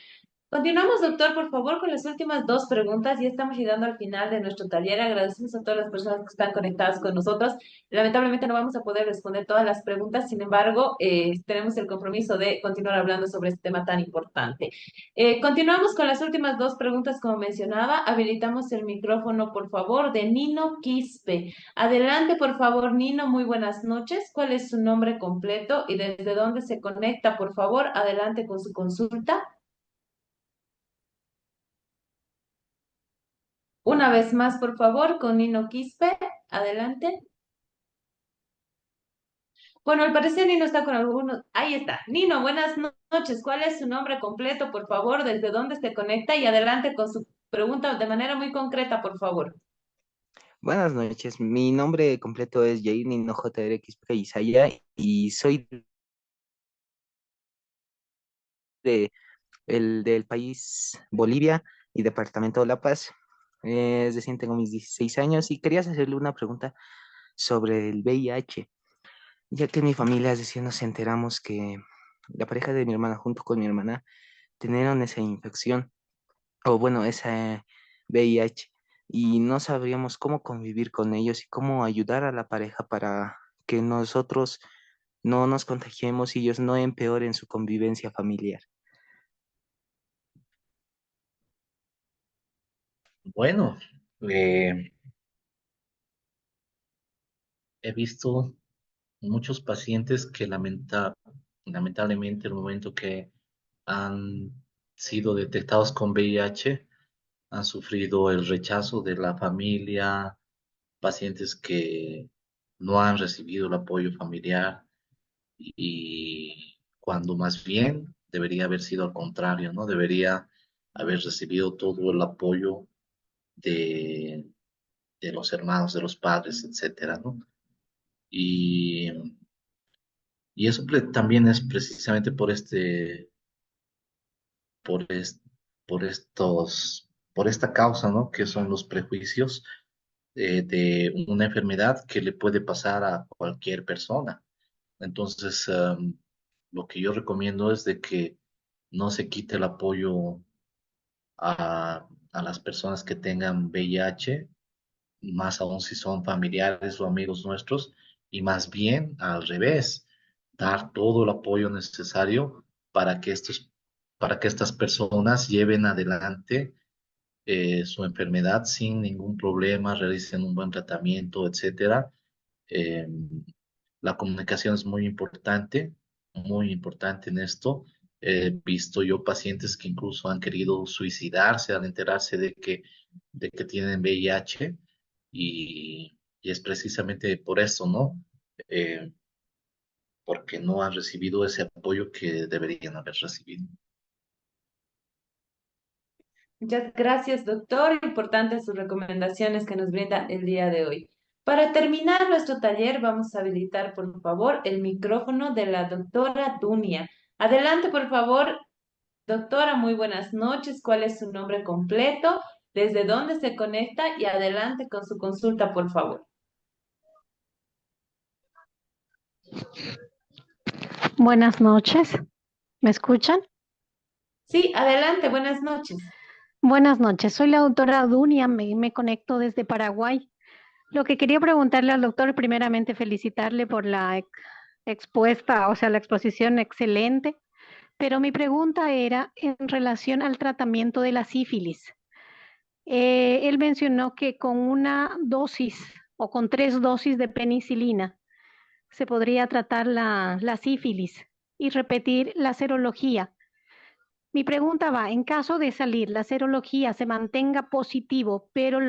Continuamos, doctor, por favor, con las últimas dos preguntas. Ya estamos llegando al final de nuestro taller. Agradecemos a todas las personas que están conectadas con nosotros. Lamentablemente no vamos a poder responder todas las preguntas, sin embargo, tenemos el compromiso de continuar hablando sobre este tema tan importante. Continuamos con las últimas dos preguntas, como mencionaba. Habilitamos el micrófono, por favor, de Nino Quispe. Adelante, por favor, Nino. Muy buenas noches. ¿Cuál es su nombre completo y desde dónde se conecta? Por favor, adelante con su consulta. Una vez más, por favor, con Nino Quispe. Adelante. Bueno, al parecer Nino está con algunos. Ahí está. Nino, buenas noches. ¿Cuál es su nombre completo, por favor? ¿Desde dónde se conecta? Y adelante con su pregunta de manera muy concreta, por favor. Buenas noches, mi nombre completo es Jair Nino JRX Isaya y soy del país Bolivia y departamento de La Paz. Es decir, tengo mis 16 años y quería hacerle una pregunta sobre el VIH, ya que en mi familia, es decir, nos enteramos que la pareja de mi hermana junto con mi hermana tenieron esa infección, o bueno, esa VIH, y no sabríamos cómo convivir con ellos y cómo ayudar a la pareja para que nosotros no nos contagiemos y ellos no empeoren su convivencia familiar. Bueno, eh, he visto muchos pacientes que lamentablemente el momento que han sido detectados con VIH han sufrido el rechazo de la familia, pacientes que no han recibido el apoyo familiar y cuando más bien debería haber sido al contrario, ¿no? Debería haber recibido todo el apoyo de, de los hermanos, de los padres, etcétera, ¿no? Y, y eso también es precisamente por, es- por esta causa, ¿no? Que son los prejuicios de una enfermedad que le puede pasar a cualquier persona. Entonces, lo que yo recomiendo es de que no se quite el apoyo a las personas que tengan VIH, más aún si son familiares o amigos nuestros, y más bien al revés, dar todo el apoyo necesario para que para que estas personas lleven adelante su enfermedad sin ningún problema, realicen un buen tratamiento, etcétera. Eh, la comunicación es muy importante en esto. He visto yo pacientes que incluso han querido suicidarse al enterarse de que tienen VIH y es precisamente por eso, ¿no? Eh, Porque no han recibido ese apoyo que deberían haber recibido. Muchas gracias, doctor. Importantes sus recomendaciones que nos brinda el día de hoy. Para terminar nuestro taller, vamos a habilitar, por favor, el micrófono de la doctora Dunia. Adelante, por favor, doctora. Muy buenas noches. ¿Cuál es su nombre completo? ¿Desde dónde se conecta? Y adelante con su consulta, por favor. Buenas noches, ¿me escuchan? Sí, adelante. Buenas noches. Buenas noches, soy la doctora Dunia, me conecto desde Paraguay. Lo que quería preguntarle al doctor, primeramente felicitarle por la expuesta, o sea, la exposición excelente, pero mi pregunta era en relación al tratamiento de la sífilis. Él mencionó que con una dosis o con 3 dosis de penicilina se podría tratar la sífilis y repetir la serología. Mi pregunta va, en caso de salir la serología se mantenga positivo, pero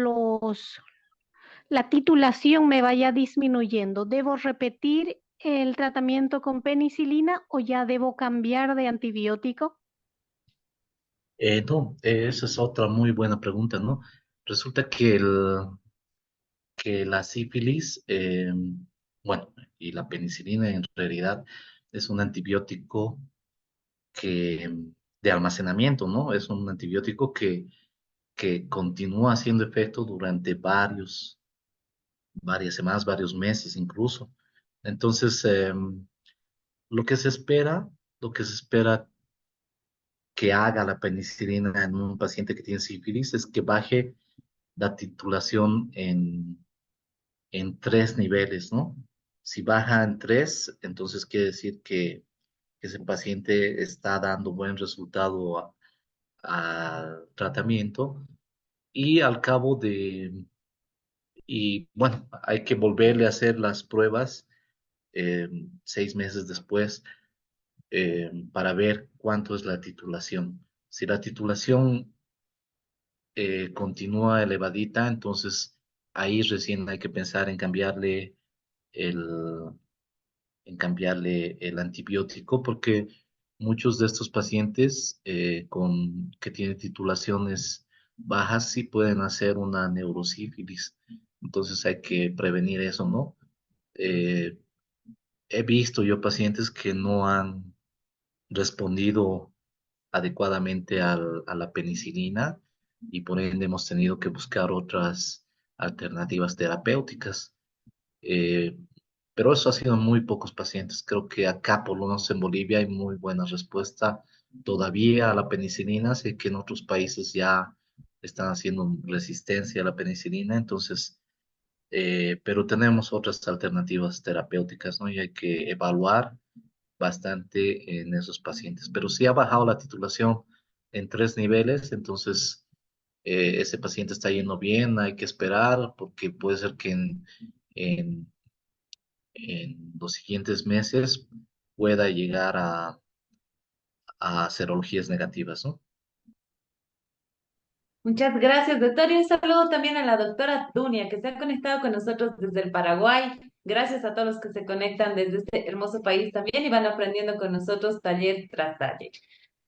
la titulación me vaya disminuyendo, ¿debo repetir el tratamiento con penicilina o ya debo cambiar de antibiótico? No, esa es otra muy buena pregunta, ¿no? Resulta que la sífilis, bueno, y la penicilina en realidad es un antibiótico que, de almacenamiento, ¿no? Es un antibiótico que continúa haciendo efecto durante varias semanas, varios meses incluso. Entonces, lo que se espera, lo que se espera que haga la penicilina en un paciente que tiene sífilis es que baje la titulación en 3 niveles, ¿no? Si baja en 3, entonces quiere decir que ese paciente está dando buen resultado al tratamiento y al cabo y bueno, hay que volverle a hacer las pruebas 6 meses después para ver cuánto es la titulación. Si la titulación continúa elevadita, entonces ahí recién hay que pensar el, en cambiarle el antibiótico, porque muchos de estos pacientes que tienen titulaciones bajas sí pueden hacer una neurosífilis. Entonces hay que prevenir eso, ¿no? Eh, He visto yo pacientes que no han respondido adecuadamente a la penicilina y por ende hemos tenido que buscar otras alternativas terapéuticas. Eh, pero eso ha sido en muy pocos pacientes. Creo que acá, por lo menos en Bolivia, hay muy buena respuesta todavía a la penicilina. Sé que en otros países ya están haciendo resistencia a la penicilina, entonces, pero tenemos otras alternativas terapéuticas, ¿no? Y hay que evaluar bastante en esos pacientes. Pero si ha bajado la titulación en 3 niveles, entonces ese paciente está yendo bien, hay que esperar, porque puede ser que en en los siguientes meses pueda llegar a serologías negativas, ¿no? Muchas gracias, doctor. Y un saludo también a la doctora Dunia, que se ha conectado con nosotros desde el Paraguay. Gracias a todos los que se conectan desde este hermoso país también y van aprendiendo con nosotros taller tras taller.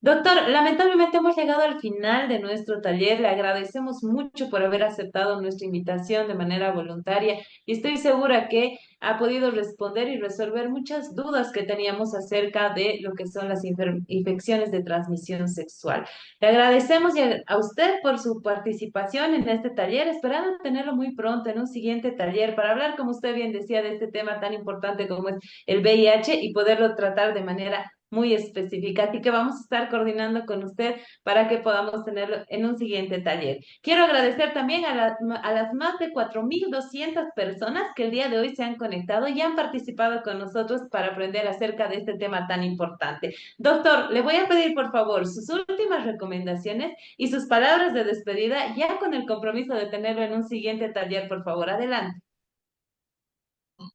Doctor, lamentablemente hemos llegado al final de nuestro taller. Le agradecemos mucho por haber aceptado nuestra invitación de manera voluntaria y estoy segura que ha podido responder y resolver muchas dudas que teníamos acerca de lo que son las infecciones de transmisión sexual. Le agradecemos a usted por su participación en este taller, esperando tenerlo muy pronto en un siguiente taller para hablar, como usted bien decía, de este tema tan importante como es el VIH y poderlo tratar de manera muy específica. Así que vamos a estar coordinando con usted para que podamos tenerlo en un siguiente taller. Quiero agradecer también a las más de 4.200 personas que el día de hoy se han conectado y han participado con nosotros para aprender acerca de este tema tan importante. Doctor, le voy a pedir por favor sus últimas recomendaciones y sus palabras de despedida, ya con el compromiso de tenerlo en un siguiente taller, por favor. Adelante.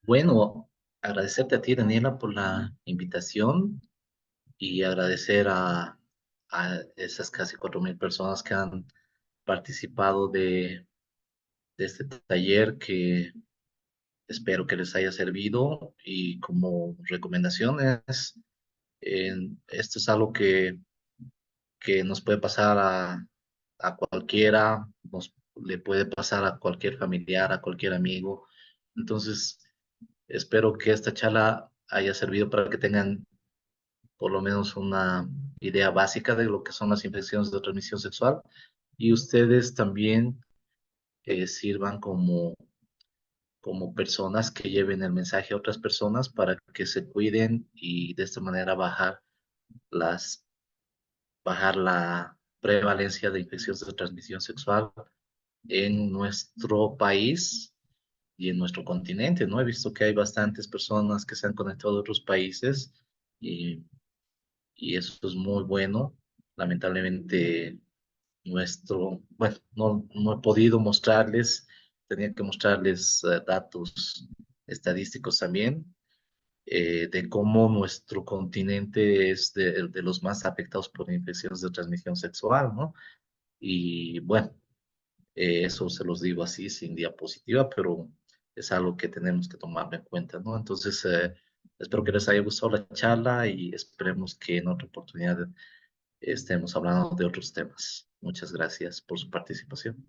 Bueno, agradecerte a ti, Daniela, por la invitación y agradecer a esas casi 4.000 personas que han participado de este taller que espero que les haya servido y como recomendaciones, esto es algo que nos puede pasar a cualquiera, le puede pasar a cualquier familiar, a cualquier amigo. Entonces, espero que esta charla haya servido para que tengan por lo menos una idea básica de lo que son las infecciones de transmisión sexual y ustedes también sirvan como personas que lleven el mensaje a otras personas para que se cuiden y de esta manera las bajar la prevalencia de infecciones de transmisión sexual en nuestro país y en nuestro continente, ¿no? He visto que hay bastantes personas que se han conectado de otros países y, y eso es muy bueno. Lamentablemente, bueno, no he podido mostrarles, tenía que mostrarles datos estadísticos también de cómo nuestro continente es de los más afectados por infecciones de transmisión sexual, ¿no? Y bueno, eso se los digo así, sin diapositiva, pero es algo que tenemos que tomarlo en cuenta, ¿no? Entonces, Espero que les haya gustado la charla y esperemos que en otra oportunidad estemos hablando de otros temas. Muchas gracias por su participación.